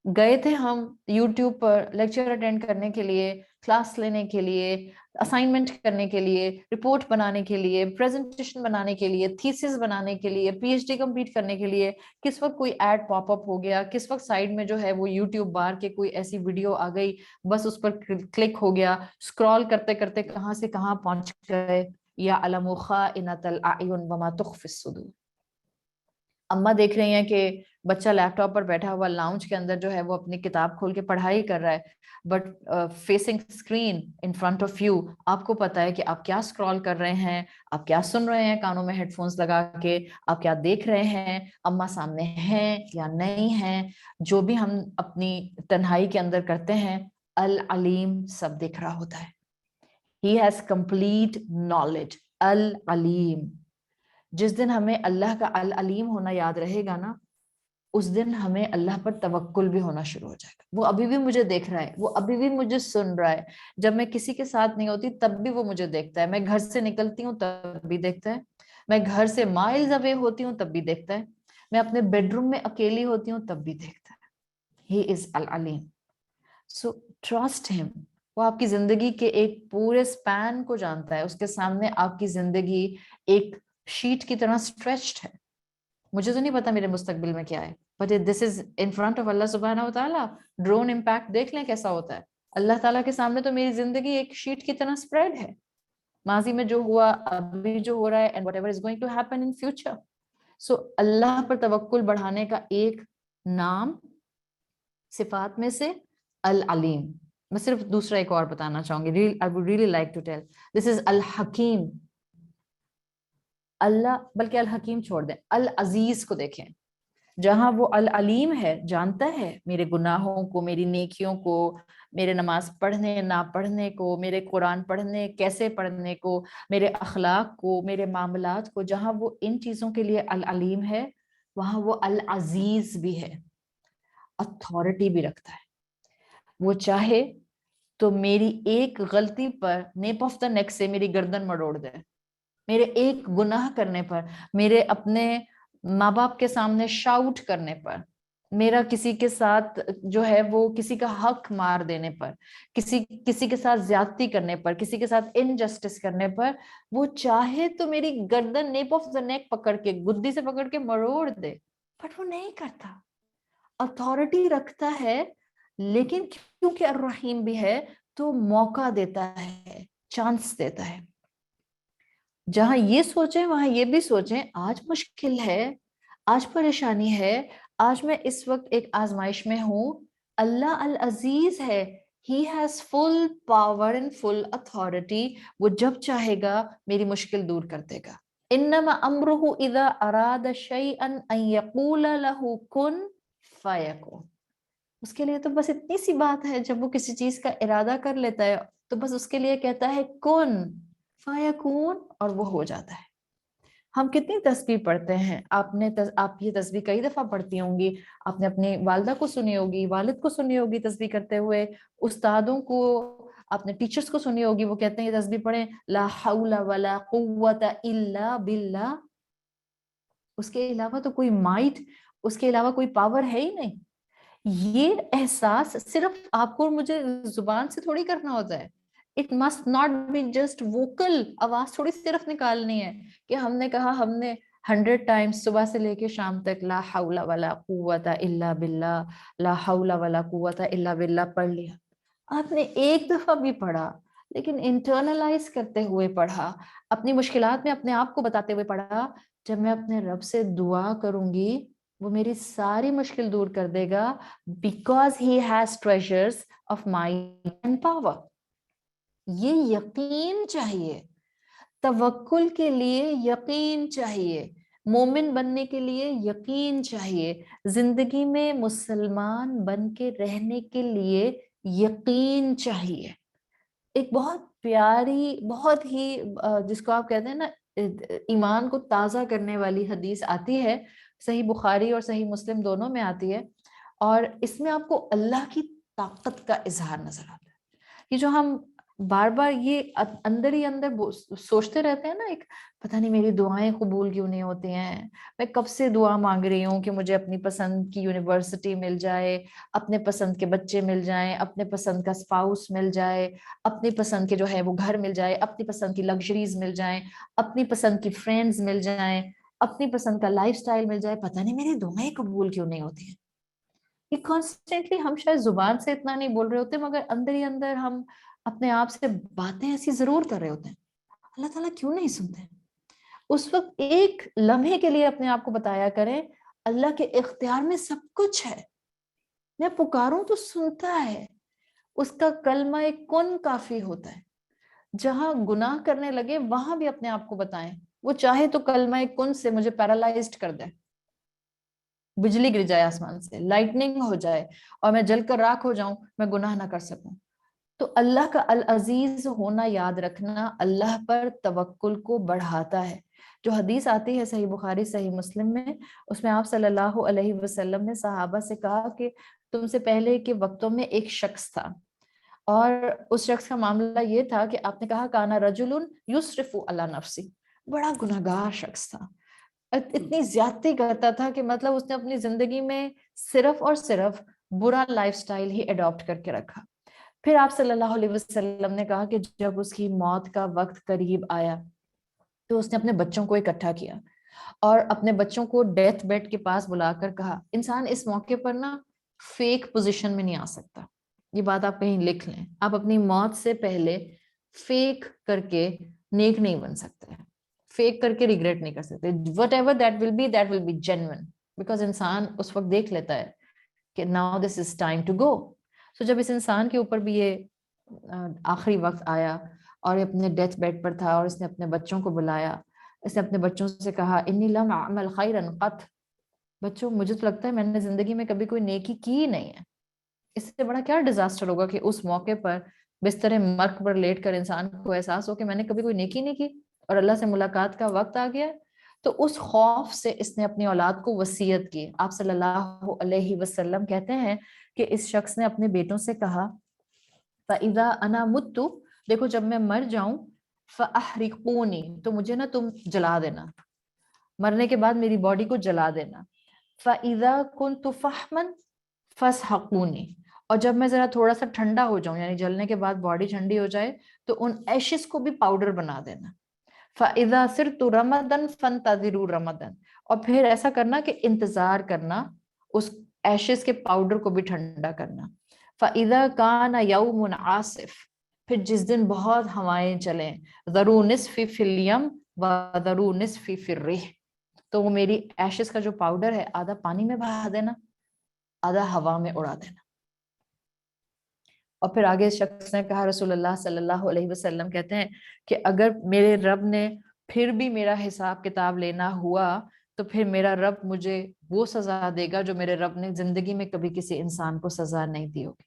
گئے تھے ہم یوٹیوب پر لیکچر اٹینڈ کرنے کے لیے, کلاس لینے کے لیے, اسائنمنٹ کرنے کے لیے, رپورٹ بنانے کے لیے, پریزنٹیشن بنانے کے لیے, تھیسس بنانے کے لیے, پی ایچ ڈی کمپلیٹ کرنے کے لیے, کس وقت کوئی ایڈ پاپ اپ ہو گیا, کس وقت سائڈ میں جو ہے وہ یوٹیوب بار کے کوئی ایسی ویڈیو آ گئی, بس اس پر کلک ہو گیا, اسکرال کرتے کرتے کہاں سے کہاں پہنچ گئے. یعلم خائنۃ الاعین وما تخفی الصدور. اماں دیکھ رہی ہیں کہ بچہ لیپ ٹاپ پر بیٹھا ہوا لاؤنج کے اندر جو ہے وہ اپنی کتاب کھول کے پڑھائی کر رہا ہے, but facing screen in front of you آپ کو پتا ہے کہ آپ کیا اسکرال کر رہے ہیں, آپ کیا سن رہے ہیں کانوں میں ہیڈ فونس لگا کے, آپ کیا دیکھ رہے ہیں, اماں سامنے ہیں یا نہیں ہیں. جو بھی ہم اپنی تنہائی کے اندر کرتے ہیں, العلیم سب دیکھ رہا ہوتا ہے. He has complete knowledge. العلیم. جس دن ہمیں اللہ کا العلیم ہونا یاد رہے گا نا, اس دن ہمیں اللہ پر توکل بھی ہونا شروع ہو جائے گا. وہ ابھی بھی مجھے دیکھ رہا ہے, وہ ابھی بھی مجھے سن رہا ہے. جب میں کسی کے ساتھ نہیں ہوتی تب بھی وہ مجھے دیکھتا ہے, میں گھر سے نکلتی ہوں تب بھی دیکھتا ہے, میں گھر سے مائلز اوے ہوتی ہوں تب بھی دیکھتا ہے, میں اپنے بیڈ روم میں اکیلی ہوتی ہوں تب بھی دیکھتا ہے. He is Aleem. So trust him. وہ آپ کی زندگی کے ایک پورے سپین کو جانتا ہے. اس کے سامنے آپ کی زندگی ایک شیٹ کی طرح اسٹریچڈ ہے. مجھے تو نہیں پتا میرے مستقبل میں کیا ہے, but this is in front of اللہ سبحانہ و تعالیٰ. ڈرون امپیکٹ دیکھ لیں کیسا ہوتا ہے. اللہ تعالیٰ کے سامنے تو میری زندگی ایک شیٹ کی طرح اسپریڈ ہے. ماضی میں جو ہوا, ابھی جو ہو رہا ہے, and whatever is going to happen in future. So اللہ پر توکل بڑھانے کا ایک نام صفات میں سے العلیم. میں صرف دوسرا ایک اور بتانا چاہوں گی. I would really like to tell. This is الحکیم. اللہ بلکہ الحکیم چھوڑ دیں, العزیز کو دیکھیں. جہاں وہ العلیم ہے, جانتا ہے میرے گناہوں کو, میری نیکیوں کو, میرے نماز پڑھنے نہ پڑھنے کو, میرے قرآن پڑھنے کیسے پڑھنے کو, میرے اخلاق کو, میرے معاملات کو, جہاں وہ ان چیزوں کے لیے العلیم ہے, وہاں وہ العزیز بھی ہے, اتھارٹی بھی رکھتا ہے. وہ چاہے تو میری ایک غلطی پر نیپ آف دا نیک سے میری گردن مڑوڑ دے, میرے ایک گناہ کرنے پر, میرے اپنے ماں باپ کے سامنے شاؤٹ کرنے پر, میرا کسی کے ساتھ جو ہے وہ کسی کا حق مار دینے پر, کسی کے ساتھ زیادتی کرنے پر, کسی کے ساتھ انجسٹس کرنے پر, وہ چاہے تو میری گردن نیپ آف دا نیک پکڑ کے, گدی سے پکڑ کے مروڑ دے, بٹ وہ نہیں کرتا. اتھارٹی رکھتا ہے, لیکن کیونکہ الرحیم بھی ہے تو موقع دیتا ہے, چانس دیتا ہے. جہاں یہ سوچیں وہاں یہ بھی سوچیں, آج مشکل ہے, آج پریشانی ہے, آج میں اس وقت ایک آزمائش میں ہوں, اللہ العزیز ہے, He has full power and full authority. وہ جب چاہے گا میری مشکل دور کر دے گا. انما امرہ اذا اراد شیئا ان یقول لہ کن فیکون. اس کے لیے تو بس اتنی سی بات ہے, جب وہ کسی چیز کا ارادہ کر لیتا ہے تو بس اس کے لیے کہتا ہے کن فیکون, اور وہ ہو جاتا ہے. ہم کتنی تسبیح پڑھتے ہیں, آپ یہ تسبیح کئی دفعہ پڑھتی ہوں گی, آپ نے اپنی والدہ کو سنی ہوگی, والد کو سنی ہوگی تسبیح کرتے ہوئے, استادوں کو, آپ نے ٹیچرز کو سنی ہوگی, وہ کہتے ہیں یہ تسبیح پڑھیں, لا حول ولا قوت الا باللہ. اس کے علاوہ تو کوئی مائٹ, اس کے علاوہ کوئی پاور ہے ہی نہیں. یہ احساس صرف آپ کو اور مجھے زبان سے تھوڑی کرنا ہوتا ہے. It must not be just vocal, آواز تھوڑی صرف نکالنی ہے کہ ہم نے کہا, ہم نے 100 ٹائمز صبح سے لے کے شام تک لا حول ولا قوت الا باللہ, لا حول ولا قوت الا باللہ پڑھ لیا. آپ نے ایک دفعہ بھی پڑھا, لیکن انٹرنلائز کرتے ہوئے پڑھا, اپنی مشکلات میں اپنے آپ کو بتاتے ہوئے پڑھا, جب میں اپنے رب سے دعا کروں گی وہ میری ساری مشکل دور کر دے گا, because he has treasures of might and power. یہ یقین چاہیے, توکل کے لیے یقین چاہیے, مومن بننے کے لیے یقین چاہیے, زندگی میں مسلمان بن کے رہنے کے لیے یقین چاہیے. ایک بہت پیاری, بہت ہی جس کو آپ کہتے ہیں نا ایمان کو تازہ کرنے والی حدیث آتی ہے, صحیح بخاری اور صحیح مسلم دونوں میں آتی ہے, اور اس میں آپ کو اللہ کی طاقت کا اظہار نظر آتا ہے. یہ جو ہم بار بار یہ اندر ہی اندر سوچتے رہتے ہیں نا, ایک پتہ نہیں میری دعائیں قبول کیوں نہیں ہوتی ہیں, میں کب سے دعا مانگ رہی ہوں کہ مجھے اپنی پسند کی یونیورسٹی مل جائے, اپنے پسند کے بچے مل جائیں, اپنے پسند کا اسپاؤس مل جائے, اپنی پسند کے جو ہے وہ گھر مل جائے, اپنی پسند کی لگژریز مل جائیں, اپنی پسند کی فرینڈز مل جائیں, اپنی پسند کا لائف سٹائل مل جائے, پتہ نہیں میری دعائیں قبول کیوں نہیں ہوتی ہیں. یہ کانسٹنٹلی ہم شاید زبان سے اتنا نہیں بول رہے ہوتے, مگر اندر ہی اندر ہم اپنے آپ سے باتیں ایسی ضرور کر رہے ہوتے ہیں, اللہ تعالیٰ کیوں نہیں سنتے. اس وقت ایک لمحے کے لیے اپنے آپ کو بتایا کریں, اللہ کے اختیار میں سب کچھ ہے, میں پکاروں تو سنتا ہے. اس کا کلمہ کن کافی ہوتا ہے. جہاں گناہ کرنے لگے وہاں بھی اپنے آپ کو بتائیں, وہ چاہے تو کلمہ کن سے مجھے پیرالائزڈ کر دے, بجلی گر جائے آسمان سے, لائٹننگ ہو جائے اور میں جل کر راکھ ہو جاؤں, میں گناہ نہ کر سکوں. تو اللہ کا العزیز ہونا یاد رکھنا اللہ پر توکل کو بڑھاتا ہے. جو حدیث آتی ہے صحیح بخاری صحیح مسلم میں, اس میں آپ صلی اللہ علیہ وسلم نے صحابہ سے کہا کہ تم سے پہلے کے وقتوں میں ایک شخص تھا, اور اس شخص کا معاملہ یہ تھا کہ آپ نے کہا کانا رجل یسرف علی نفسی, بڑا گنہگار شخص تھا, اتنی زیادتی کرتا تھا کہ مطلب اس نے اپنی زندگی میں صرف اور صرف برا لائف سٹائل ہی اڈاپٹ کر کے رکھا. پھر آپ صلی اللہ علیہ وسلم نے کہا کہ جب اس کی موت کا وقت قریب آیا تو اس نے اپنے بچوں کو اکٹھا کیا اور اپنے بچوں کو ڈیتھ بیڈ کے پاس بلا کر کہا, انسان اس موقع پر نا فیک پوزیشن میں نہیں آ سکتا. یہ بات آپ کہیں لکھ لیں, آپ اپنی موت سے پہلے فیک کر کے نیک نہیں بن سکتے, فیک کر کے ریگریٹ نہیں کر سکتے. whatever that will be genuine, because انسان اس وقت دیکھ لیتا ہے کہ now this is time to go. So جب اس انسان کے اوپر بھی یہ آخری وقت آیا اور یہ اپنے ڈیتھ بیڈ پر تھا اور اس نے اپنے بچوں کو بلایا, اس نے اپنے بچوں سے کہا انی لم اعمل خیرا قط, بچوں مجھے تو لگتا ہے میں نے زندگی میں کبھی کوئی نیکی کی ہی نہیں ہے. اس سے بڑا کیا ڈیزاسٹر ہوگا کہ اس موقع پر بستر مرگ پر لیٹ کر انسان کو احساس ہو کہ میں نے کبھی کوئی نیکی نہیں کی اور اللہ سے ملاقات کا وقت آ گیا. تو اس خوف سے اس نے اپنی اولاد کو وصیت کی. آپ صلی اللہ علیہ وسلم کہتے ہیں کہ اس شخص نے اپنے بیٹوں سے کہا فَإِذَا أَنَا مُتُّ, دیکھو جب میں مر جاؤں, فَأَحْرِقُونِي, تو مجھے نا تم جلا دینا, مرنے کے بعد میری باڈی کو جلا دینا. فَإِذَا كُنْتُ فَحْمًا فَاسْحَقُونِي, اور جب میں ذرا تھوڑا سا ٹھنڈا ہو جاؤں, یعنی جلنے کے بعد باڈی ٹھنڈی ہو جائے, تو ان ایشز کو بھی پاؤڈر بنا دینا. فَإِذَا صِرْتُ رَمَدًا فَانْتَظِرُوا رَمَدًا, اور پھر ایسا کرنا کہ انتظار کرنا اس ایشز کے پاؤڈر کو بھی ٹھنڈا کرنا. فَإِذَا كَانَ يَوْمٌ عَاصِفٌ, پھر جس دن بہت ہوائیں چلیں, ذَرُوا نِصْفِ فِي الْيَمِّ وَذَرُوا نِصْفِ فِي الرِّيحِ, تو وہ میری ایشز کا جو پاؤڈر ہے آدھا پانی میں بہا دینا, آدھا ہوا میں اڑا دینا. اور پھر آگے شخص نے کہا, رسول اللہ صلی اللہ علیہ وسلم کہتے ہیں کہ اگر میرے رب نے پھر بھی میرا حساب کتاب لینا ہوا تو پھر میرا رب مجھے وہ سزا دے گا جو میرے رب نے زندگی میں کبھی کسی انسان کو سزا نہیں دی ہوگی.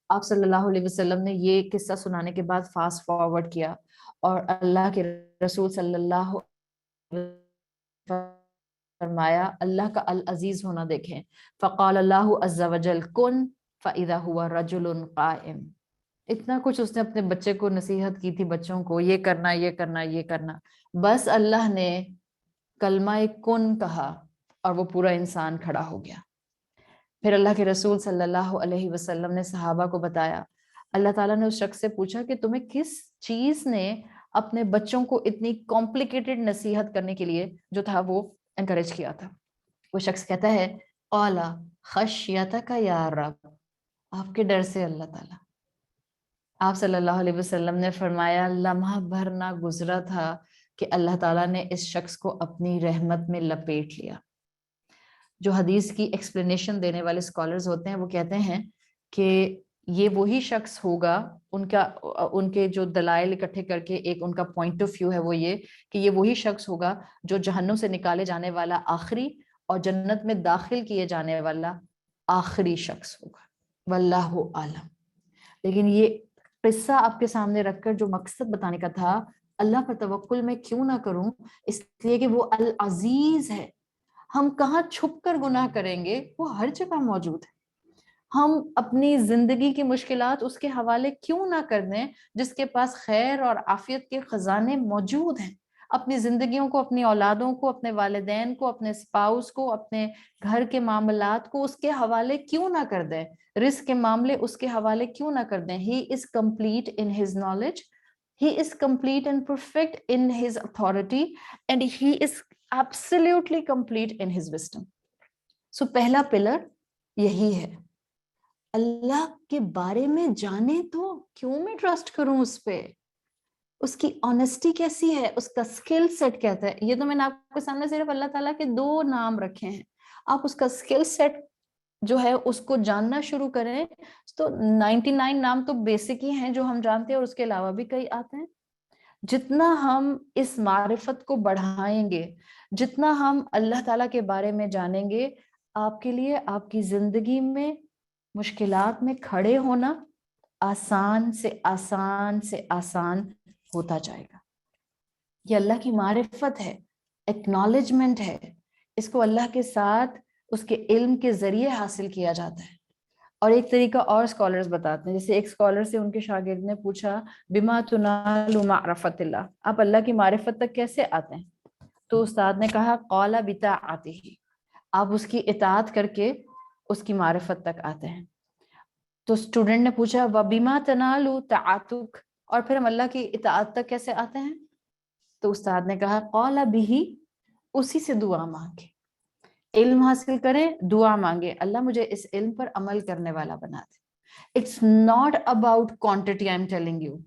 آپ صلی اللہ علیہ وسلم نے یہ قصہ سنانے کے بعد فاسٹ فارورڈ کیا اور اللہ کے رسول صلی اللہ علیہ وسلم فرمایا اللہ کا العزیز ہونا دیکھیں. فقال اللہ عز وجل کن فَإِذَا هُوَ رَجُلٌ قَائِمٌ. اتنا کچھ اس نے اپنے بچے کو نصیحت کی تھی, بچوں کو یہ کرنا یہ کرنا یہ کرنا, بس اللہ نے کلمہ کن کہا اور وہ پورا انسان کھڑا ہو گیا. پھر اللہ کے رسول صلی اللہ علیہ وسلم نے صحابہ کو بتایا, اللہ تعالیٰ نے اس شخص سے پوچھا کہ تمہیں کس چیز نے اپنے بچوں کو اتنی کمپلیکیٹڈ نصیحت کرنے کے لیے جو تھا وہ انکریج کیا تھا. وہ شخص کہتا ہے قال خشیتک یا رب, آپ کے ڈر سے اللہ تعالیٰ. آپ صلی اللہ علیہ وسلم نے فرمایا لمحہ بھر نہ گزرا تھا کہ اللہ تعالیٰ نے اس شخص کو اپنی رحمت میں لپیٹ لیا. جو حدیث کی ایکسپلینیشن دینے والے اسکالرز ہوتے ہیں وہ کہتے ہیں کہ یہ وہی شخص ہوگا, ان کے جو دلائل اکٹھے کر کے ایک ان کا پوائنٹ آف ویو ہے وہ یہ کہ یہ وہی شخص ہوگا جو جہنم سے نکالے جانے والا آخری اور جنت میں داخل کیے جانے والا آخری شخص ہوگا. واللہ عالم. لیکن یہ قصہ آپ کے سامنے رکھ کر جو مقصد بتانے کا تھا, اللہ پر توکل میں کیوں نہ کروں, اس لیے کہ وہ العزیز ہے. ہم کہاں چھپ کر گناہ کریں گے, وہ ہر جگہ موجود ہے. ہم اپنی زندگی کی مشکلات اس کے حوالے کیوں نہ کر دیں جس کے پاس خیر اور عافیت کے خزانے موجود ہیں. اپنی زندگیوں کو, اپنی اولادوں کو, اپنے والدین کو, اپنے اسپاؤس کو, اپنے گھر کے معاملات کو اس کے حوالے کیوں نہ کر دیں, رزق کے معاملے اس کے حوالے کیوں نہ کر دیں. He is complete in his knowledge, he is complete and perfect in his authority, and he is absolutely complete in his wisdom. So پہلا پلر یہی ہے, اللہ کے بارے میں جانے تو کیوں میں ٹرسٹ کروں اس پہ, اس کی آنیسٹی کیسی ہے, اس کا سکل سیٹ کہتا ہے. یہ تو میں نے آپ کے سامنے صرف اللہ تعالیٰ کے 2 نام رکھے ہیں. آپ اس کا سکل سیٹ جو ہے اس کو جاننا شروع کریں تو 99 نام تو بیسک ہی ہیں جو ہم جانتے ہیں, اور اس کے علاوہ بھی کئی آتے ہیں. جتنا ہم اس معرفت کو بڑھائیں گے, جتنا ہم اللہ تعالیٰ کے بارے میں جانیں گے, آپ کے لیے آپ کی زندگی میں مشکلات میں کھڑے ہونا آسان سے آسان سے آسان ہوتا جائے گا. یہ اللہ کی معرفت ہے, ایکنالجمنٹ ہے. اس کو اللہ کے ساتھ اس کے علم کے ذریعے حاصل کیا جاتا ہے. اور ایک طریقہ اور اسکالرز بتاتے ہیں, جیسے ایک اسکالر سے ان کے شاگرد نے پوچھا بما تنال معرفت اللہ, آپ اللہ کی معرفت تک کیسے آتے ہیں؟ تو استاد نے کہا قال بطاعتہ, آپ اس کی اطاعت کر کے اس کی معرفت تک آتے ہیں. تو اسٹوڈنٹ نے پوچھا وبما تنال طاعتک, اور پھر ہم اللہ کی اطاعت تک کیسے آتے ہیں؟ تو استاد نے کہا قال بہ, اسی سے دعا مانگے. علم حاصل کریں, دعا مانگے اللہ مجھے اس علم پر عمل کرنے والا بنا دے. It's not about quantity, I'm telling you.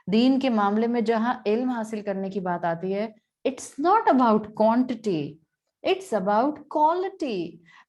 دین کے معاملے میں جہاں علم حاصل کرنے کی بات آتی ہے, it's not about quantity. It's about quality.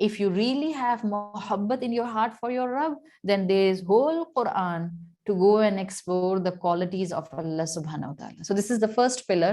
if you really have mohabbat in your heart for your Rabb, then there is whole Quran to go and explore the qualities of Allah subhanahu wa ta'ala. So this is the first pillar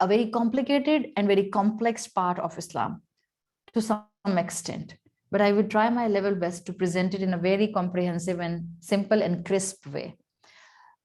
a very complicated and very complex part of Islam to some extent, but I would try my level best to present it in a very comprehensive and simple and crisp way.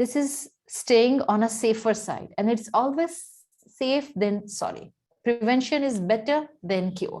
This is staying on a safer side, and it's always safe than sorry. Prevention is better than cure.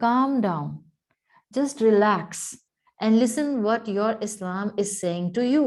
calm down, just relax and listen what your Islam is saying to you.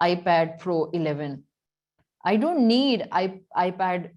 iPad Pro 11, I don't need iPad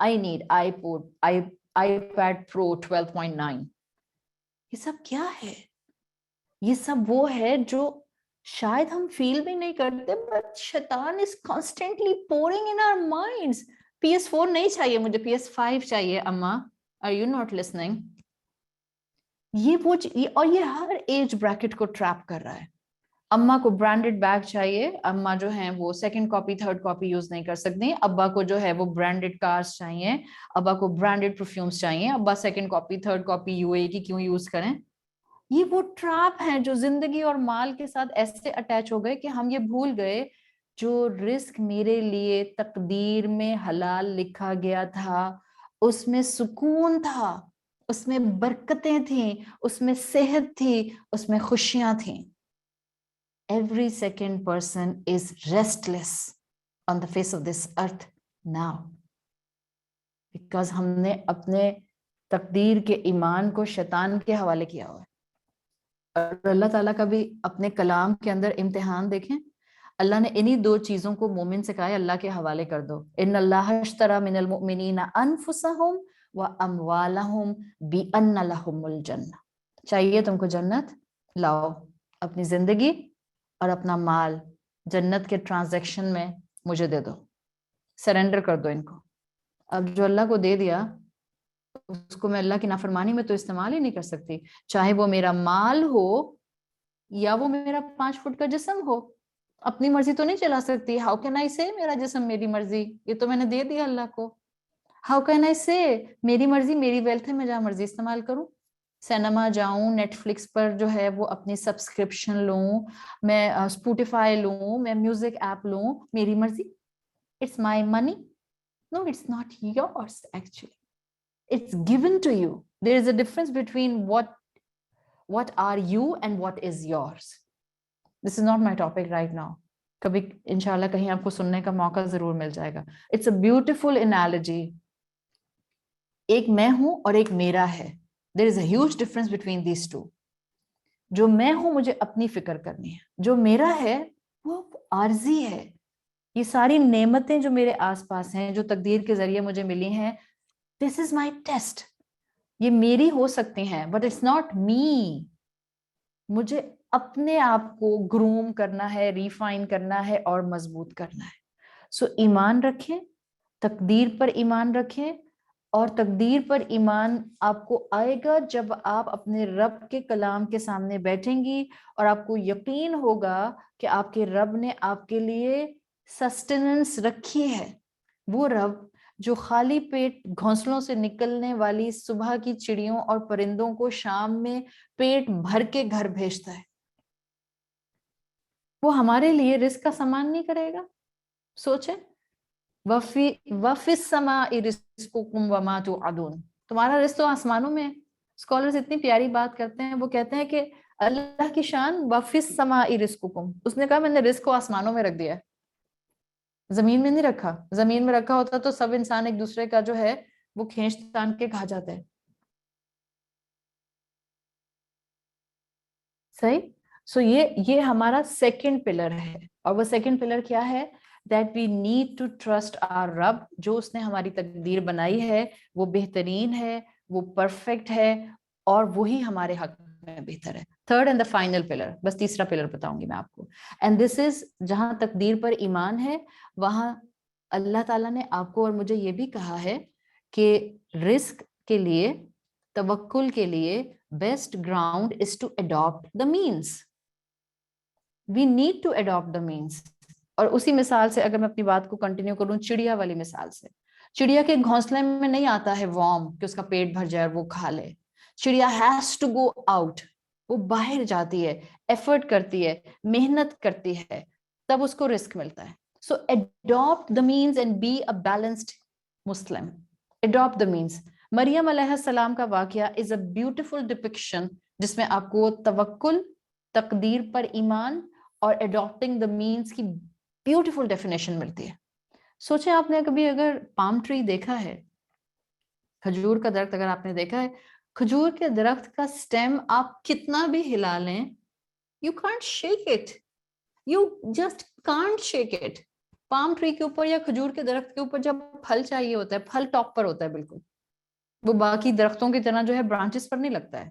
I need iPad Pro 12.9। یہ سب کیا ہے؟ یہ سب وہ ہے جو شاید ہم فیل بھی نہیں کرتے, بٹ شیطان is constantly pouring in our minds. PS4 نہیں چاہیے مجھے, PS5 چاہیے اماں. Are you not listening? یہ وہ اور یہ ہر ایج بریکٹ کو ٹریپ کر رہا ہے. اماں کو برانڈیڈ بیگ چاہیے, اماں جو ہیں وہ second copy third copy use نہیں کر سکتی. ابا کو جو ہے وہ برانڈیڈ کارز چاہیے, ابا کو برانڈیڈ پرفیومز چاہیے, ابا سیکنڈ کاپی تھرڈ کاپی یو اے کی کیوں یوز کریں. یہ وہ ٹریپ ہیں جو زندگی اور مال کے ساتھ ایسے اٹیچ ہو گئے کہ ہم یہ بھول گئے جو رزق میرے لیے تقدیر میں حلال لکھا گیا تھا, اس میں سکون تھا, اس میں برکتیں تھیں, اس میں صحت تھی, اس میں خوشیاں تھیں. Every second person is restless on the face of this earth now. Because ہم نے اپنے تقدیر کے ایمان کو شیطان کے حوالے کیا ہوا ہے. اور اللہ تعالیٰ کا بھی اپنے کلام کے اندر امتحان دیکھیں, اللہ نے انہی دو چیزوں کو مومن سے کہا ہے اللہ کے حوالے کر دو. ان اللہ اشتری من المؤمنین انفسہم واموالہم بان لہم الجنہ. چاہیے تم کو جنت, لاؤ اپنی زندگی اور اپنا مال جنت کے ٹرانزیکشن میں مجھے دے دو, سرنڈر کر دو ان کو. اب جو اللہ کو دے دیا اس کو میں اللہ کی نافرمانی میں تو استعمال ہی نہیں کر سکتی, چاہے وہ میرا مال ہو یا وہ میرا 5 فٹ کا جسم ہو. اپنی مرضی تو نہیں چلا سکتی. ہاؤ کین آئی سے میرا جسم میری مرضی, یہ تو میں نے دے دیا اللہ کو. ہاؤ کین آئی سے میری مرضی میری ویلتھ ہے, میں جہاں مرضی استعمال کروں, سینما جاؤں, نیٹ فلکس پر جو ہے وہ اپنی سبسکرپشن لوں, میں اسپوٹیفائی لوں, میں میوزک ایپ لوں, میری مرضی. It's my money. No, it's not yours actually. It's given to you. There is a difference between what are you and what is yours. This is not my topic right now. کبھی انشاءاللہ کہیں آپ کو سننے کا موقع ضرور مل جائے گا. It's a beautiful analogy. ایک میں ہوں اور ایک میرا ہے. There is a huge difference between these two. جو میں ہوں مجھے اپنی فکر کرنی ہے, جو میرا ہے وہ عارضی ہے. یہ ساری نعمتیں جو میرے آس پاس ہیں, جو تقدیر کے ذریعے مجھے ملی ہیں, this is my test. یہ میری ہو سکتی ہیں but it's not me. مجھے اپنے آپ کو گروم کرنا ہے, ریفائن کرنا ہے اور مضبوط کرنا ہے. سو ایمان رکھیں, تقدیر پر ایمان رکھیں, اور تقدیر پر ایمان آپ کو آئے گا جب آپ اپنے رب کے کلام کے سامنے بیٹھیں گی اور آپ کو یقین ہوگا کہ آپ کے رب نے آپ کے لیے سسٹیننس رکھی ہے. وہ رب جو خالی پیٹ گھونسلوں سے نکلنے والی صبح کی چڑیوں اور پرندوں کو شام میں پیٹ بھر کے گھر بھیجتا ہے, وہ ہمارے لیے رزق کا سامان نہیں کرے گا. سوچیں, وفی السماء رزقکم وما توعدون. تمہارا رزق تو آسمانوں میں ہے. اسکالرز اتنی پیاری بات کرتے ہیں, وہ کہتے ہیں کہ اللہ کی شان وفی السماء رزقکم, اس نے کہا میں نے رزق کو آسمانوں میں رکھ دیا ہے, زمین میں نہیں رکھا. زمین میں رکھا ہوتا تو سب انسان ایک دوسرے کا جو ہے وہ کھینچ تان کے کھا جاتے ہیں. صحیح. سو یہ ہمارا سیکنڈ پلر ہے, اور وہ سیکنڈ پلر کیا ہے؟ that we need to trust our رب. جو اس نے ہماری تقدیر بنائی ہے وہ بہترین ہے, وہ پرفیکٹ ہے, اور وہی ہمارے حق میں بہتر ہے. Third and the final pillar, بس تیسرا پلر بتاؤں گی میں آپ کو. اینڈ دس از, جہاں تقدیر پر ایمان ہے وہاں اللہ تعالیٰ نے آپ کو اور مجھے یہ بھی کہا ہے کہ رزق کے لیے, توکل کے لیے best ground is to adapt the means. We need to adapt the means. اور اسی مثال سے اگر میں اپنی بات کو کنٹینیو کروں, چڑیا والی مثال سے, چڑیا کے گھونسلے میں نہیں آتا ہے وارم کہ اس کا پیٹ بھر جائے اور وہ کھا لے. چڑیا ہیز ٹو گو آؤٹ, وہ باہر جاتی ہے, ایفرٹ کرتی ہے, محنت کرتی ہے, تب اس کو رزق ملتا ہے. So adapt the means and be a balanced Muslim. Adapt the means. مریم علیہ السلام کا واقعہ از اے بیوٹیفل ڈپکشن جس میں آپ کو توکل, تقدیر پر ایمان اور اڈاپٹنگ دا مینس کی بیوٹیفل ڈیفینیشن ملتی ہے. سوچیں, آپ نے کبھی اگر پام ٹری دیکھا ہے, کھجور کا درخت اگر آپ نے دیکھا ہے, کھجور کے درخت کا سٹیم آپ کتنا بھی ہلا لیں, you can't shake it, you just can't shake it. Palm tree کے اوپر یا کھجور کے درخت کے اوپر جب پھل چاہیے ہوتا ہے, پھل ٹاپ پر ہوتا ہے بالکل, وہ باقی درختوں کی طرح جو ہے برانچز پر نہیں لگتا ہے.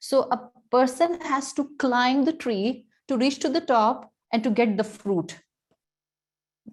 So a person has to climb the tree to reach to the top and to get the fruit.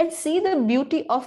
And see the beauty of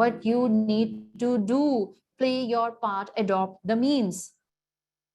What you need to do, play your part, adopt the means.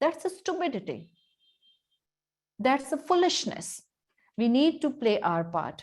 that's a stupidity, that's a foolishness. We need to play our part.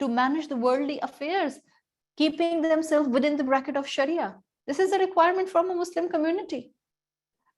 to manage the worldly affairs, keeping themselves within the bracket of Sharia. This is a requirement from a Muslim community.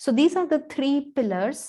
So these are the 3 pillars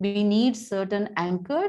We need certain anchor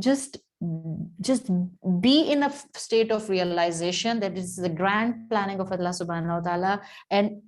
just be in a state of realization that this is the grand planning of Allah subhanahu wa ta'ala. and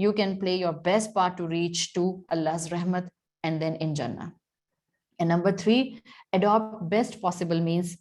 you can play your best part to reach to Allah's rahmat and then in Jannah. And number 3, adopt best possible means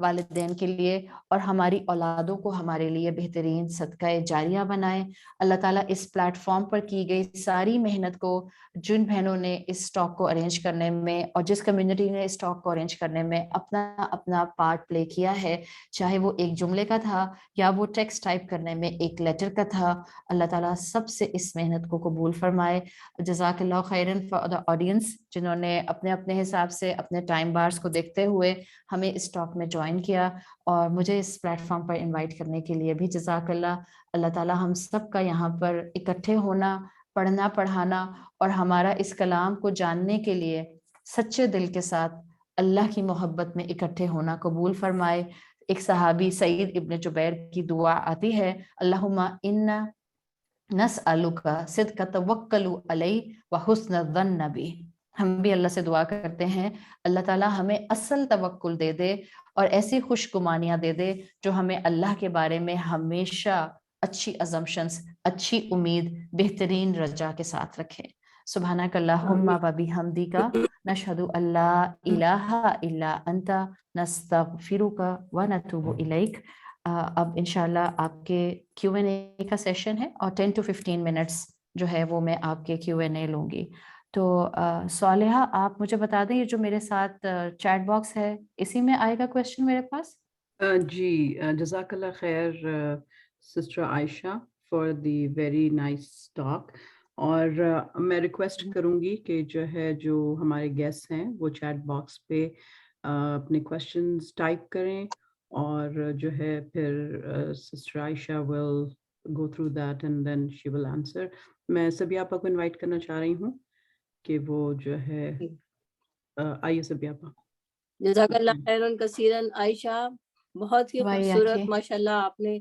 والدین کے لیے اور ہماری اولادوں کو ہمارے لیے بہترین صدقہ جاریہ بنائے. اللہ تعالیٰ اس پلیٹ فارم پر کی گئی ساری محنت کو, جن بہنوں نے اس ٹاک کو ارینج کرنے میں اور جس کمیونٹی نے اس ٹاک کو ارینج کرنے میں اپنا اپنا پارٹ پلے کیا ہے, چاہے وہ ایک جملے کا تھا یا وہ ٹیکسٹ ٹائپ کرنے میں ایک لیٹر کا تھا, اللہ تعالیٰ سب سے اس محنت کو قبول فرمائے. جزاک اللہ خیرن فار دا آڈینس جنہوں نے اپنے اپنے حساب سے اپنے ٹائم بارز کو دیکھتے ہوئے ہمیں اس ٹاک میں جوائن کیا, اور مجھے اس پلیٹ فارم پر انوائٹ کرنے کے لیے بھی جزاک اللہ. اللہ تعالیٰ ہم سب کا یہاں پر اکٹھے ہونا, پڑھنا پڑھانا اور ہمارا اس کلام کو جاننے کے لیے سچے دل کے ساتھ اللہ کی محبت میں اکٹھے ہونا قبول فرمائے. ایک صحابی سعید ابن جبیر کی دعا آتی ہے, اللہم انا نسألک صدق توکل علی و حسن الظن بی. ہم بھی اللہ سے دعا کرتے ہیں اللہ تعالیٰ ہمیں اصل توکل دے دے اور ایسی خوش گمانیاں دے دے جو ہمیں اللہ کے بارے میں ہمیشہ اچھی ازمپشنز, اچھی امید, بہترین رجا کے ساتھ رکھے. سبحانک اللہم و بحمدک نشہد ان لا الہ الا انت نستغفرک و نتوب الیک. اب انشاءاللہ آپ کے کیو این اے کا سیشن ہے اور 10 to 15 منٹس جو ہے وہ میں آپ کے کیو این اے لوں گی. تو صالحہ آپ مجھے بتا دیں, یہ جو میرے ساتھ چیٹ باکس ہے اسی میں آئے گا کویشچن میرے پاس؟ جی جزاک اللہ خیر sister Aisha for the very nice talk. اور میں ریکویسٹ کروں گی کہ جو ہمارے گیسٹ ہیں وہ چیٹ باکس پہ اپنے کویشچنز ٹائپ کریں, اور پھر sister Aisha will go through that and then she will answer. میں سبھی آپا کو انوائٹ کرنا چاہ رہی ہوں کہ وہ آئیے سبھی آپا. جزاک اللہ خیرن کثیرن. عائشہ بہت ہی خوبصورت, ماشاء اللہ آپ نے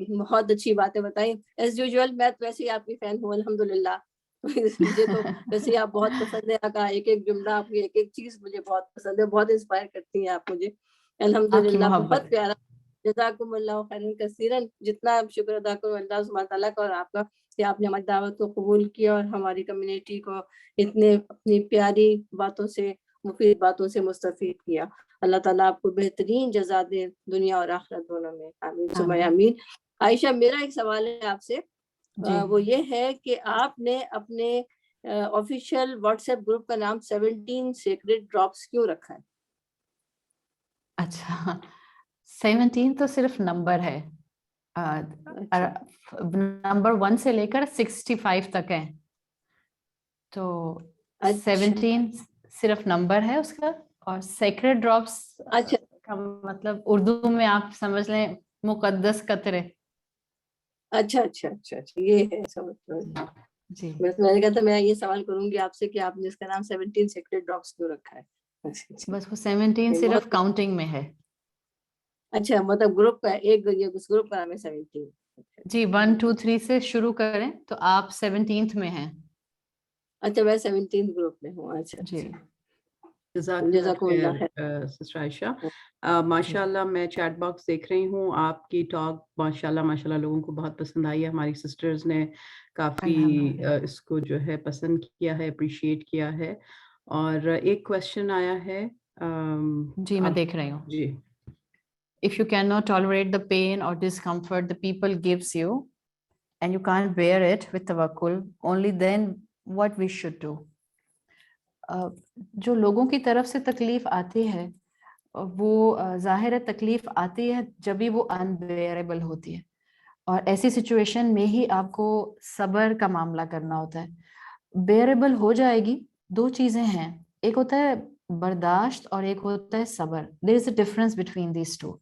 بہت اچھی باتیں بتائیں. ایز یوزول میں ویسے ہی آپ کی فین ہوں الحمدللہ. مجھے تو ویسے آپ بہت پسند ہے, آپ کا ایک ایک جملہ, آپ کی ایک ایک چیز مجھے بہت پسند ہے, بہت انسپائر کرتی ہیں آپ مجھے الحمدللہ. بہت پیارا, جزاکم اللہ خیرن کثیرن. جتنا شکر ادا کروں اللہ سبحانہ تعالیٰ کا اور آپ کا کہ آپ نے ہماری دعوت کو قبول کیا اور ہماری کمیونٹی کو اتنے اپنی پیاری باتوں سے, مفید باتوں سے مستفید کیا. اللہ تعالیٰ آپ کو بہترین جزا دے دنیا اور آخرت دونوں میں, آمین ثم آمین. عائشہ میرا ایک سوال ہے آپ سے, وہ یہ ہے کہ آپ نے اپنے آفیشیل واٹس ایپ گروپ کا نام 17 سیکرڈ ڈراپس کیوں رکھا ہے؟ اچھا 17 تو صرف نمبر ہے, نمبر 1 سے لے کر 65 تک ہے, تو 17 صرف نمبر ہے اس کا, اور سیکرڈ ڈراپس کا مطلب اردو میں آپ سمجھ لیں مقدس قطرے. اچھا اچھا اچھا اچھا, یہ ہے سمجھ. جی میں نے کہا تھا میں یہ سوال کروں گی آپ سے کہ آپ نے اس کا نام 17 سیکرڈ ڈراپس کیوں رکھا ہے؟ بس وہ 17 صرف کاؤنٹنگ میں ہے. اچھا, مطلب گروپ کا ایک گروپ کا نام ہے 17. جی 1 2 3 سے شروع کریں تو آپ 17th میں ہیں. اچھا میں 17 گروپ میں ہوں. اچھا جی جزاک اللہ خیر سسٹر عائشہ. ماشاء اللہ میں چیٹ باکس دیکھ رہی ہوں, آپ کی ٹاک ماشاء اللہ لوگوں کو بہت پسند آئی ہے. ہماری سسٹرز نے کافی اس کو پسند کیا ہے, اپریشیٹ کیا ہے. اور ایک کویشچن آیا ہے. جی میں دیکھ رہی ہوں. جی, if you cannot tolerate the pain or discomfort the people gives you and you can't bear it with tawakkul, only then what we should do. جو لوگوں کی طرف سے تکلیف آتی ہے وہ ظاہر تکلیف آتی ہے جب بھی وہ unbearable ہوتی ہے, اور ایسی سچویشن میں ہی آپ کو صبر کا معاملہ کرنا ہوتا ہے. بیئربل ہو جائے گی, دو چیزیں ہیں, ایک ہوتا ہے برداشت اور ایک ہوتا ہے صبر. there is a difference between these two.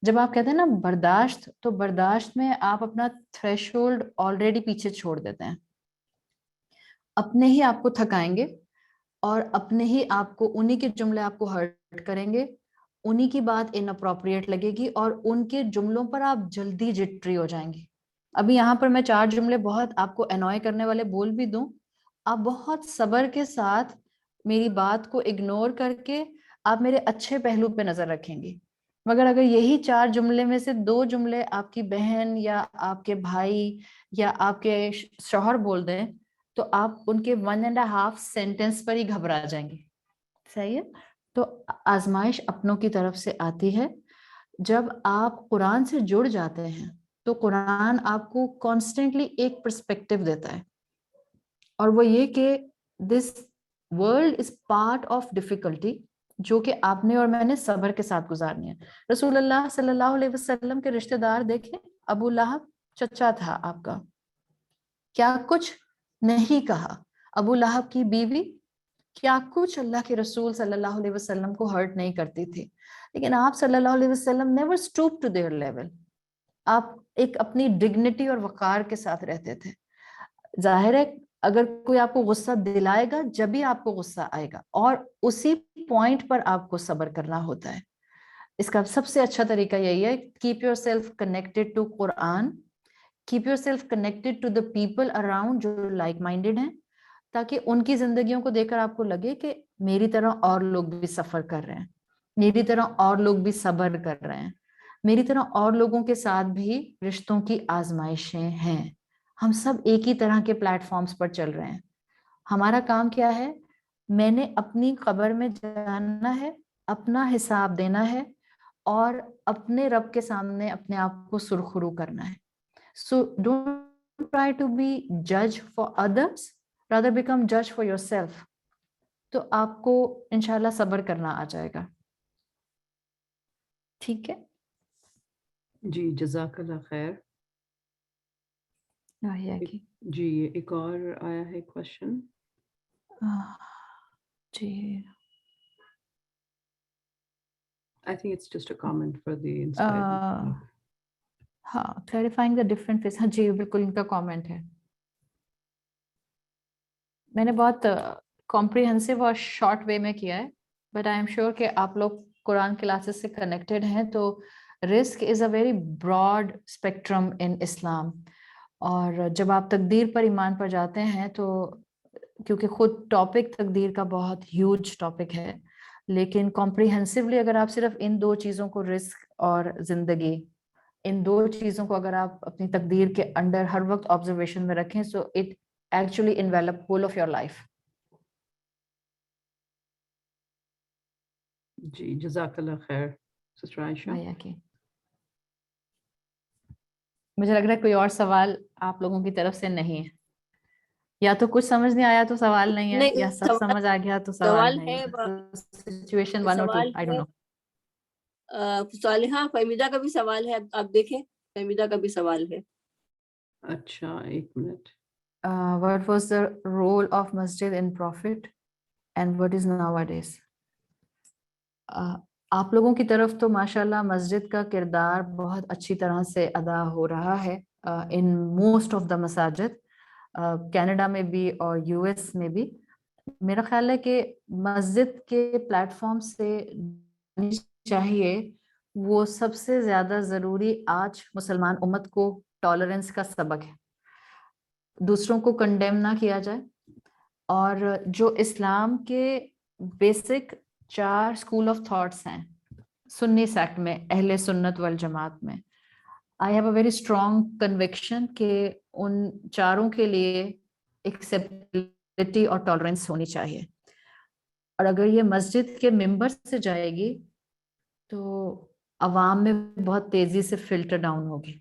جب آپ کہتے ہیں نا برداشت, تو برداشت میں آپ اپنا تھریش ہولڈ آلریڈی پیچھے چھوڑ دیتے ہیں, اپنے ہی آپ کو تھکائیں گے اور اپنے ہی آپ کو انہی کے جملے آپ کو ہرٹ کریں گے, انہی کی بات ان اپروپریٹ لگے گی اور ان کے جملوں پر آپ جلدی جٹری ہو جائیں گے. ابھی یہاں پر میں 4 جملے بہت آپ کو انوائے کرنے والے بول بھی دوں, آپ بہت صبر کے ساتھ میری بات کو اگنور کر کے آپ میرے اچھے پہلو پہ نظر رکھیں گے. مگر اگر یہی 4 جملے میں سے 2 جملے آپ کی بہن یا آپ کے بھائی یا آپ کے شوہر بول دیں تو آپ ان کے 1.5 سینٹنس پر ہی گھبرا جائیں گے. صحیح ہے, تو آزمائش اپنوں کی طرف سے آتی ہے. جب آپ قرآن سے جڑ جاتے ہیں تو قرآن آپ کو کانسٹنٹلی ایک پرسپیکٹو دیتا ہے, اور وہ یہ کہ this world is part of difficulty, جو کہ آپ نے اور میں نے صبر کے ساتھ گزارنی ہے. رسول اللہ صلی اللہ علیہ وسلم کے رشتہ دار دیکھیں, ابو لہب چچا تھا آپ کا, کیا کچھ نہیں کہا. ابو لہب کی بیوی کیا کچھ اللہ کے رسول صلی اللہ علیہ وسلم کو ہرٹ نہیں کرتی تھی, لیکن آپ صلی اللہ علیہ وسلم never stoop to their level. آپ ایک اپنی ڈگنیٹی اور وقار کے ساتھ رہتے تھے. ظاہر ہے اگر کوئی آپ کو غصہ دلائے گا جب بھی آپ کو غصہ آئے گا, اور اسی پوائنٹ پر آپ کو صبر کرنا ہوتا ہے. اس کا سب سے اچھا طریقہ یہی ہے, keep yourself connected to Quran, keep yourself connected to the people around جو لائک مائنڈیڈ ہیں, تاکہ ان کی زندگیوں کو دیکھ کر آپ کو لگے کہ میری طرح اور لوگ بھی سفر کر رہے ہیں, میری طرح اور لوگ بھی صبر کر رہے ہیں, میری طرح اور لوگوں کے ساتھ بھی رشتوں کی آزمائشیں ہیں. ہم سب ایک ہی طرح کے پلیٹ فارمز پر چل رہے ہیں. ہمارا کام کیا ہے, میں نے اپنی قبر میں جاننا ہے, اپنا حساب دینا ہے, اور اپنے رب کے سامنے اپنے آپ کو سرخرو کرنا ہے. So don't try to be judge for others, rather become judge for yourself. تو آپ کو انشاءاللہ صبر کرنا آ جائے گا. ٹھیک ہے جی, جزاک اللہ خیر. جی ایک اور آیا ہے کوشچن. جی I think it's just a comment for the inspiring. ہاں, clarifying the different phase. ہاں جی بالکل ان کا کامنٹ ہے. میں نے بہت کمپریہنسو اور شارٹ وے میں کیا ہے, بٹ آئی ایم شیور کہ آپ لوگ قرآن کلاسز سے کنیکٹڈ ہیں, تو رزق از اے ویری براڈ اسپیکٹرم ان اسلام. اور جب آپ تقدیر پر ایمان پر جاتے ہیں تو کیونکہ خود ٹاپک تقدیر کا بہت ہیوج ٹاپک ہے, لیکن کمپریہنسولی اگر آپ صرف ان دو چیزوں کو, رزق اور زندگی, ان دو چیزوں کو اگر آپ اپنی تقدیر کے انڈر ہر وقت آبزرویشن میں رکھیں, so it actually envelop whole of your life. جی جزاک اللہ خیر سسٹر عائشہ. مجھے لگ رہا ہے کوئی اور سوال آپ لوگوں کی طرف سے نہیں ہے, یا تو کچھ سمجھ نہیں آیا تو سوال نہیں ہے, یا سب سمجھ آ گیا تو سوال نہیں ہے. سچویشن 1 اور 2 I don't know. صالحہ فہمیدہ کا بھی سوال ہے, آپ دیکھیں فہمیدہ کا بھی سوال ہے. اچھا ایک minute. What was the role of masjid in Prophet and what is nowadays? آپ لوگوں کی طرف تو ماشاءاللہ مسجد کا کردار بہت اچھی طرح سے ادا ہو رہا ہے in most of the مساجد, کینیڈا میں بھی اور US میں بھی. میرا خیال ہے کہ مسجد کے پلیٹ فارم سے چاہیے, وہ سب سے زیادہ ضروری آج مسلمان امت کو ٹالرنس کا سبق ہے. دوسروں کو کنڈیم نہ کیا جائے, اور جو اسلام کے بیسک 4 اسکول آف تھاٹس ہیں سنی سیکٹ میں, اہل سنت والجماعت میں, I have a very strong conviction کہ ان چاروں کے لیے ایکسیپٹیبلٹی اور ٹالرنس ہونی چاہیے. اور اگر یہ مسجد کے ممبر سے جائے گی تو عوام میں بہت تیزی سے فلٹر ڈاؤن ہوگی.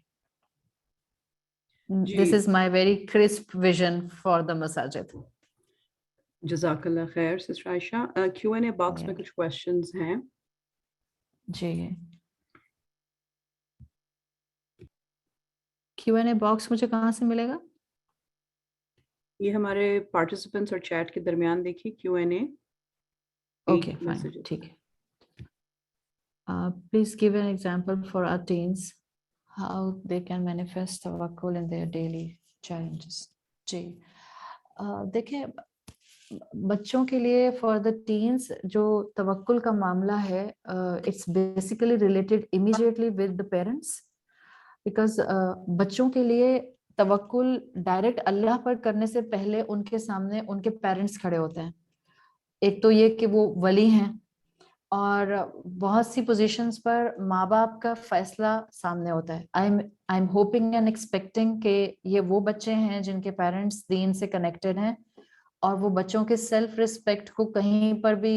This is my very crisp vision for the masajid. جزاک اللہ خیر سسٹر عائشہ. Q&A باکس میں کچھ کوشچنز ہیں. جی Q&A باکس مجھے کہاں سے ملے گا؟ یہ ہمارے پارٹیسپینٹس اور چیٹ کے درمیان دیکھیے Q&A. اوکے فائن, ٹھیک ہے. Please give an example for our teens how they can manifest tawakkul in their daily challenges. جی دیکھیں, بچوں کے لیے فار دا ٹینس جو توکل کا معاملہ ہے, it's basically related immediately with the parents, because بچوں کے لیے توکل ڈائریکٹ اللہ پر کرنے سے پہلے ان کے سامنے ان کے پیرنٹس کھڑے ہوتے ہیں. ایک تو یہ کہ وہ ولی ہیں, اور بہت سی پوزیشنز پر ماں باپ کا فیصلہ سامنے ہوتا ہے. I am hoping and expecting کہ یہ وہ بچے ہیں جن کے پیرنٹس دین سے کنیکٹڈ ہیں, اور وہ بچوں کے سیلف ریسپیکٹ کو کہیں پر بھی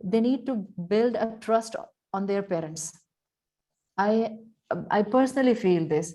they need to build a trust on their parents. I personally feel this,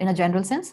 In a general sense,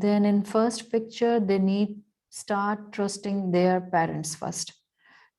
then in first picture they need start trusting their parents first,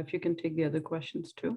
If you can take the other questions too.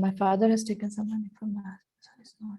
My father has taken some money from my husband, so it's not.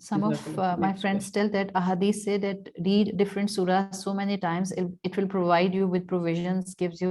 Some of my friends tell that ahadith say that read different surahs so many times, it will provide you with provisions, gives you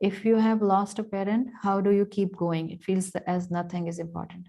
If you have lost a parent, how do you keep going? It feels as nothing is important.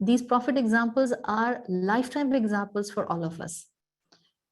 These prophet examples are lifetime examples for all of us.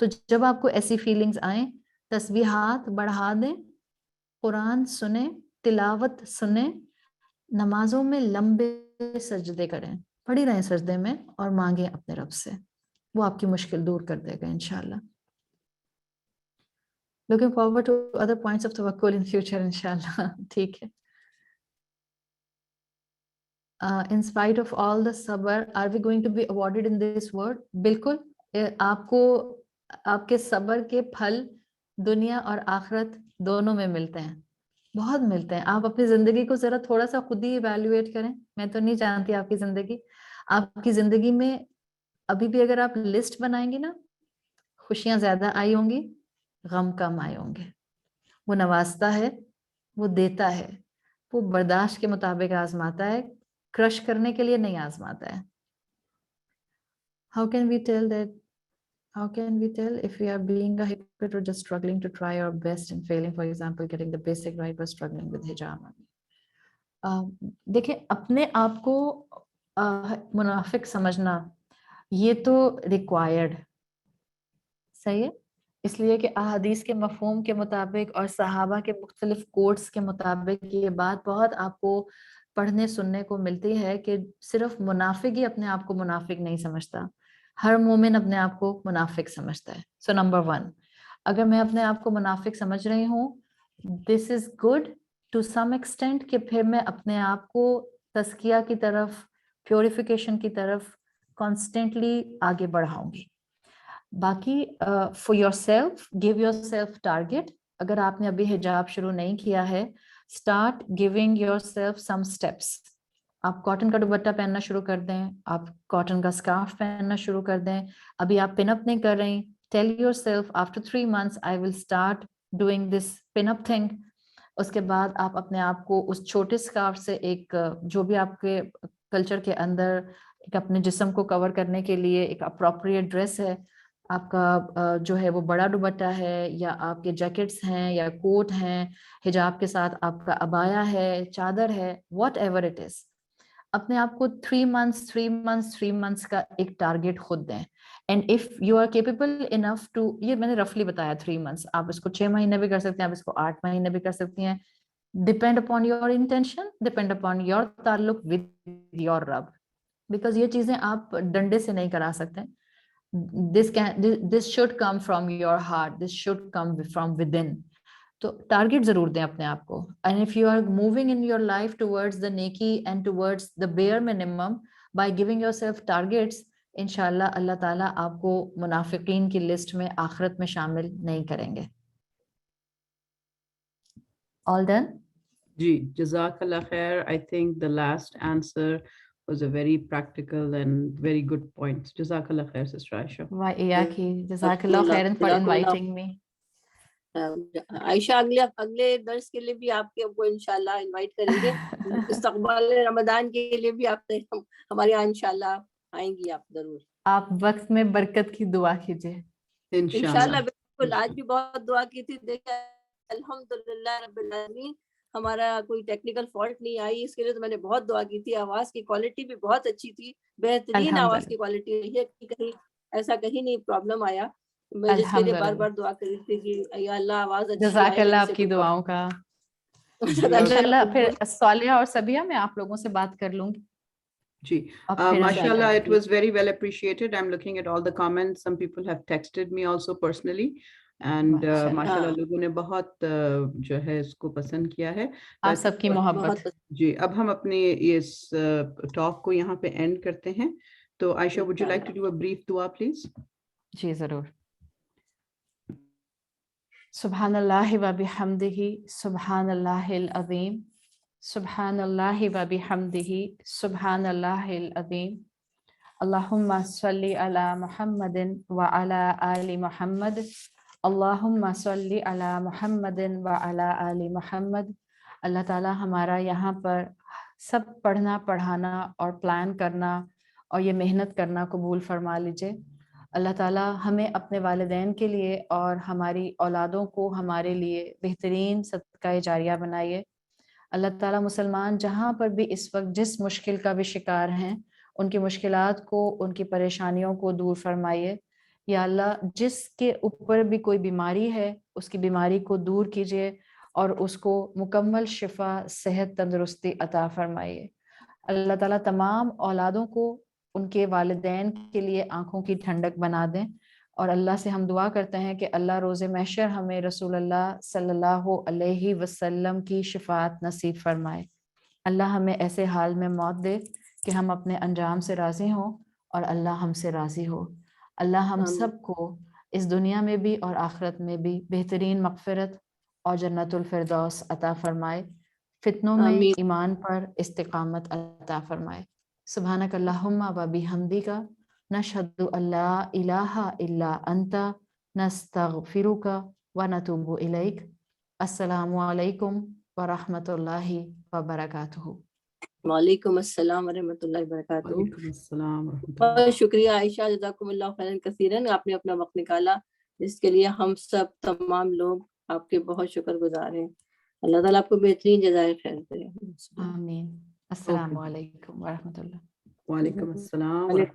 تو جب آپ کو ایسی feelings آئیں تسبیحات بڑھا دیں, قرآن سنیں, تلاوت سنیں, نمازوں میں لمبے سجدے کریں, پڑھی رہیں سجدے میں اور مانگیں اپنے رب سے, وہ آپ کی مشکل دور کر دے گا انشاءاللہ. Looking forward to other points of tawakkul in future inshallah. ٹھیک ہے. In spite of all the sabr, are we going to be awarded in this world? بالکل. آپ کو آپ کے صبر کے پھل دنیا اور آخرت دونوں میں ملتے ہیں, بہت ملتے ہیں. آپ اپنی زندگی کو ذرا تھوڑا سا خود ہی ایویلویٹ کریں. میں تو نہیں جانتی آپ کی زندگی, آپ کی زندگی میں ابھی بھی اگر آپ لسٹ بنائیں گی نا, خوشیاں زیادہ آئی ہوں گی, غم کم آئے ہوں گے. وہ نوازتا ہے, وہ دیتا ہے, وہ برداشت کے مطابق آزماتا ہے, کرش کرنے کے لیے نہیں آزماتا ہے. How can we tell that? How can we tell if we are being a hypocrite or just struggling to try our best and failing, for example, getting the basic right but struggling with hijab? دیکھیں, اپنے آپ کو منافق سمجھنا یہ تو required صحیح ہے, اس لیے کہ احادیث کے مفہوم کے مطابق اور صحابہ کے مختلف کوٹس کے مطابق یہ بات بہت آپ کو پڑھنے سننے کو ملتی ہے کہ صرف منافق ہی اپنے آپ کو منافق نہیں سمجھتا, ہر مومن اپنے آپ کو منافق سمجھتا ہے. سو نمبر 1, اگر میں اپنے آپ کو منافق سمجھ رہی ہوں, this is good to some extent, کہ پھر میں اپنے آپ کو تزکیہ کی طرف, پیوریفیکیشن کی طرف کانسٹنٹلی آگے بڑھاؤں گی. باقی for your self, give your self target. اگر آپ نے ابھی حجاب شروع نہیں کیا ہے, start giving your self some steps. آپ کاٹن کا دوپٹہ پہننا شروع کر دیں, آپ کاٹن کا اسکارف پہننا شروع کر دیں. ابھی آپ پن اپ نہیں کر رہی, tell yourself after 3 months I will start doing this pin up thing. اس کے بعد آپ اپنے آپ کو اس چھوٹے اسکارف سے ایک جو بھی آپ کے کلچر کے اندر ایک اپنے جسم کو کور کرنے کے لیے ایک اپروپریٹ ڈریس ہے, آپ کا جو ہے وہ بڑا دوپٹہ ہے, یا آپ کے جیکٹس ہیں, یا کوٹ ہیں, حجاب کے ساتھ آپ کا عبایا ہے, چادر ہے, واٹ ایور اٹ از, اپنے آپ کو 3 months کا ایک ٹارگیٹ خود دیں. And if you are capable enough to, یہ میں نے رفلی بتایا 3 months, آپ اس کو 6 مہینے بھی کر سکتے ہیں, آپ اس کو 8 مہینے بھی کر سکتی ہیں. Depend upon your intention, depend upon your تعلق ود یور رب, بیکاز یہ چیزیں آپ ڈنڈے سے نہیں کرا سکتے. This should come from your heart, this should come from within. تو ٹارگیٹ ضرور دیں اپنے آپ کو. And if you are moving in your life towards the نیکی and towards the bare minimum by giving yourself targets, انشاءاللہ اللہ تعالیٰ آپ کو منافقین کی لسٹ میں آخرت میں شامل نہیں کریں گے. All done? جی, جزاک اللہ خیر. I think the last answer was a very practical and very good point. جزاک اللہ خیر Sister Aisha. وَإِيَّاكِ. جزاک اللہ خیراً for inviting me. عائشہ اگلے درس کے لیے بھی آپ کو انشاءاللہ انوائٹ کریں گے. استقبال رمضان کے لیے بھی آپ ہمارے یہاں انشاءاللہ آئیں گی آپ ضرور. آپ وقت میں برکت کی دعا کیجیے انشاءاللہ. بالکل, آج بھی بہت دعا کی تھی. دیکھیں الحمدللہ رب العالمین ہمارا کوئی ٹیکنیکل فالٹ نہیں آئی, اس کے لیے تو میں نے بہت دعا کی تھی. آواز کی کوالٹی بھی بہت اچھی تھی, بہترین آواز کی کوالٹی رہی ہے, کہیں ایسا کہیں نہیں پرابلم آیا. میں جس کے لیے بار بار دعا کری تھی کہ یا اللہ آواز اچھی آئے. جزاک اللہ آپ کی دعاؤں کا. انشاءاللہ پھر صالحہ اور سبیہ میں آپ لوگوں سے بات کر لوں گی. جی, mashallah, it was very well appreciated. I'm looking at all the comments. Some people have texted me also personally. And mashallah لوگوں نے بہت جو ہے اس کو پسند کیا ہے. آپ سب کی محبت. جی, اب ہم اپنے اس ٹاک کو یہاں پہ اینڈ کرتے ہیں. تو عائشہ, would you like to do a brief dua please? جی ضرور. سبحان اللہ و بحمدہ, سبحان اللہ العظیم, سبحان اللہ و بحمدہ, سبحان اللہ العظیم. اللہم صلی علی محمد وعلی آل محمد, اللہم صلی علی محمد وعلی آل محمد. اللہ تعالیٰ ہمارا یہاں پر سب پڑھنا پڑھانا اور پلان کرنا اور یہ محنت کرنا قبول فرما لیجئے. اللہ تعالیٰ ہمیں اپنے والدین کے لیے اور ہماری اولادوں کو ہمارے لیے بہترین صدقہ جاریہ بنائیے. اللہ تعالیٰ مسلمان جہاں پر بھی اس وقت جس مشکل کا بھی شکار ہیں, ان کی مشکلات کو, ان کی پریشانیوں کو دور فرمائیے. یا اللہ جس کے اوپر بھی کوئی بیماری ہے اس کی بیماری کو دور کیجیے اور اس کو مکمل شفا صحت تندرستی عطا فرمائیے. اللہ تعالیٰ تمام اولادوں کو ان کے والدین کے لیے آنکھوں کی ٹھنڈک بنا دیں. اور اللہ سے ہم دعا کرتے ہیں کہ اللہ روز محشر ہمیں رسول اللہ صلی اللہ علیہ وسلم کی شفاعت نصیب فرمائے. اللہ ہمیں ایسے حال میں موت دے کہ ہم اپنے انجام سے راضی ہوں اور اللہ ہم سے راضی ہو. اللہ ہم سب کو اس دنیا میں بھی اور آخرت میں بھی بہترین مغفرت اور جنت الفردوس عطا فرمائے. فتنوں میں آمین. ایمان پر استقامت عطا فرمائے. سبحانک اللہم و بحمدک نشہد ان لا الہ الا انت نستغفرک و نتوب الیک. السلام علیکم ورحمۃ اللہ وبرکاتہ. وعلیکم السلام ورحمۃ اللہ وبرکاتہ. وعلیکم السلام ورحمۃ اللہ. بہت شکریہ عائشہ، جزاکم اللہ خیرا کثیرا، آپ نے اپنا وقت نکالا جس کے لیے ہم سب تمام لوگ آپ کے بہت شکر گزار ہیں. اللہ تعالیٰ آپ کو بہترین جزائے خیر دے. آمین. السلام علیکم ورحمۃ اللہ. وعلیکم السلام ورحمۃ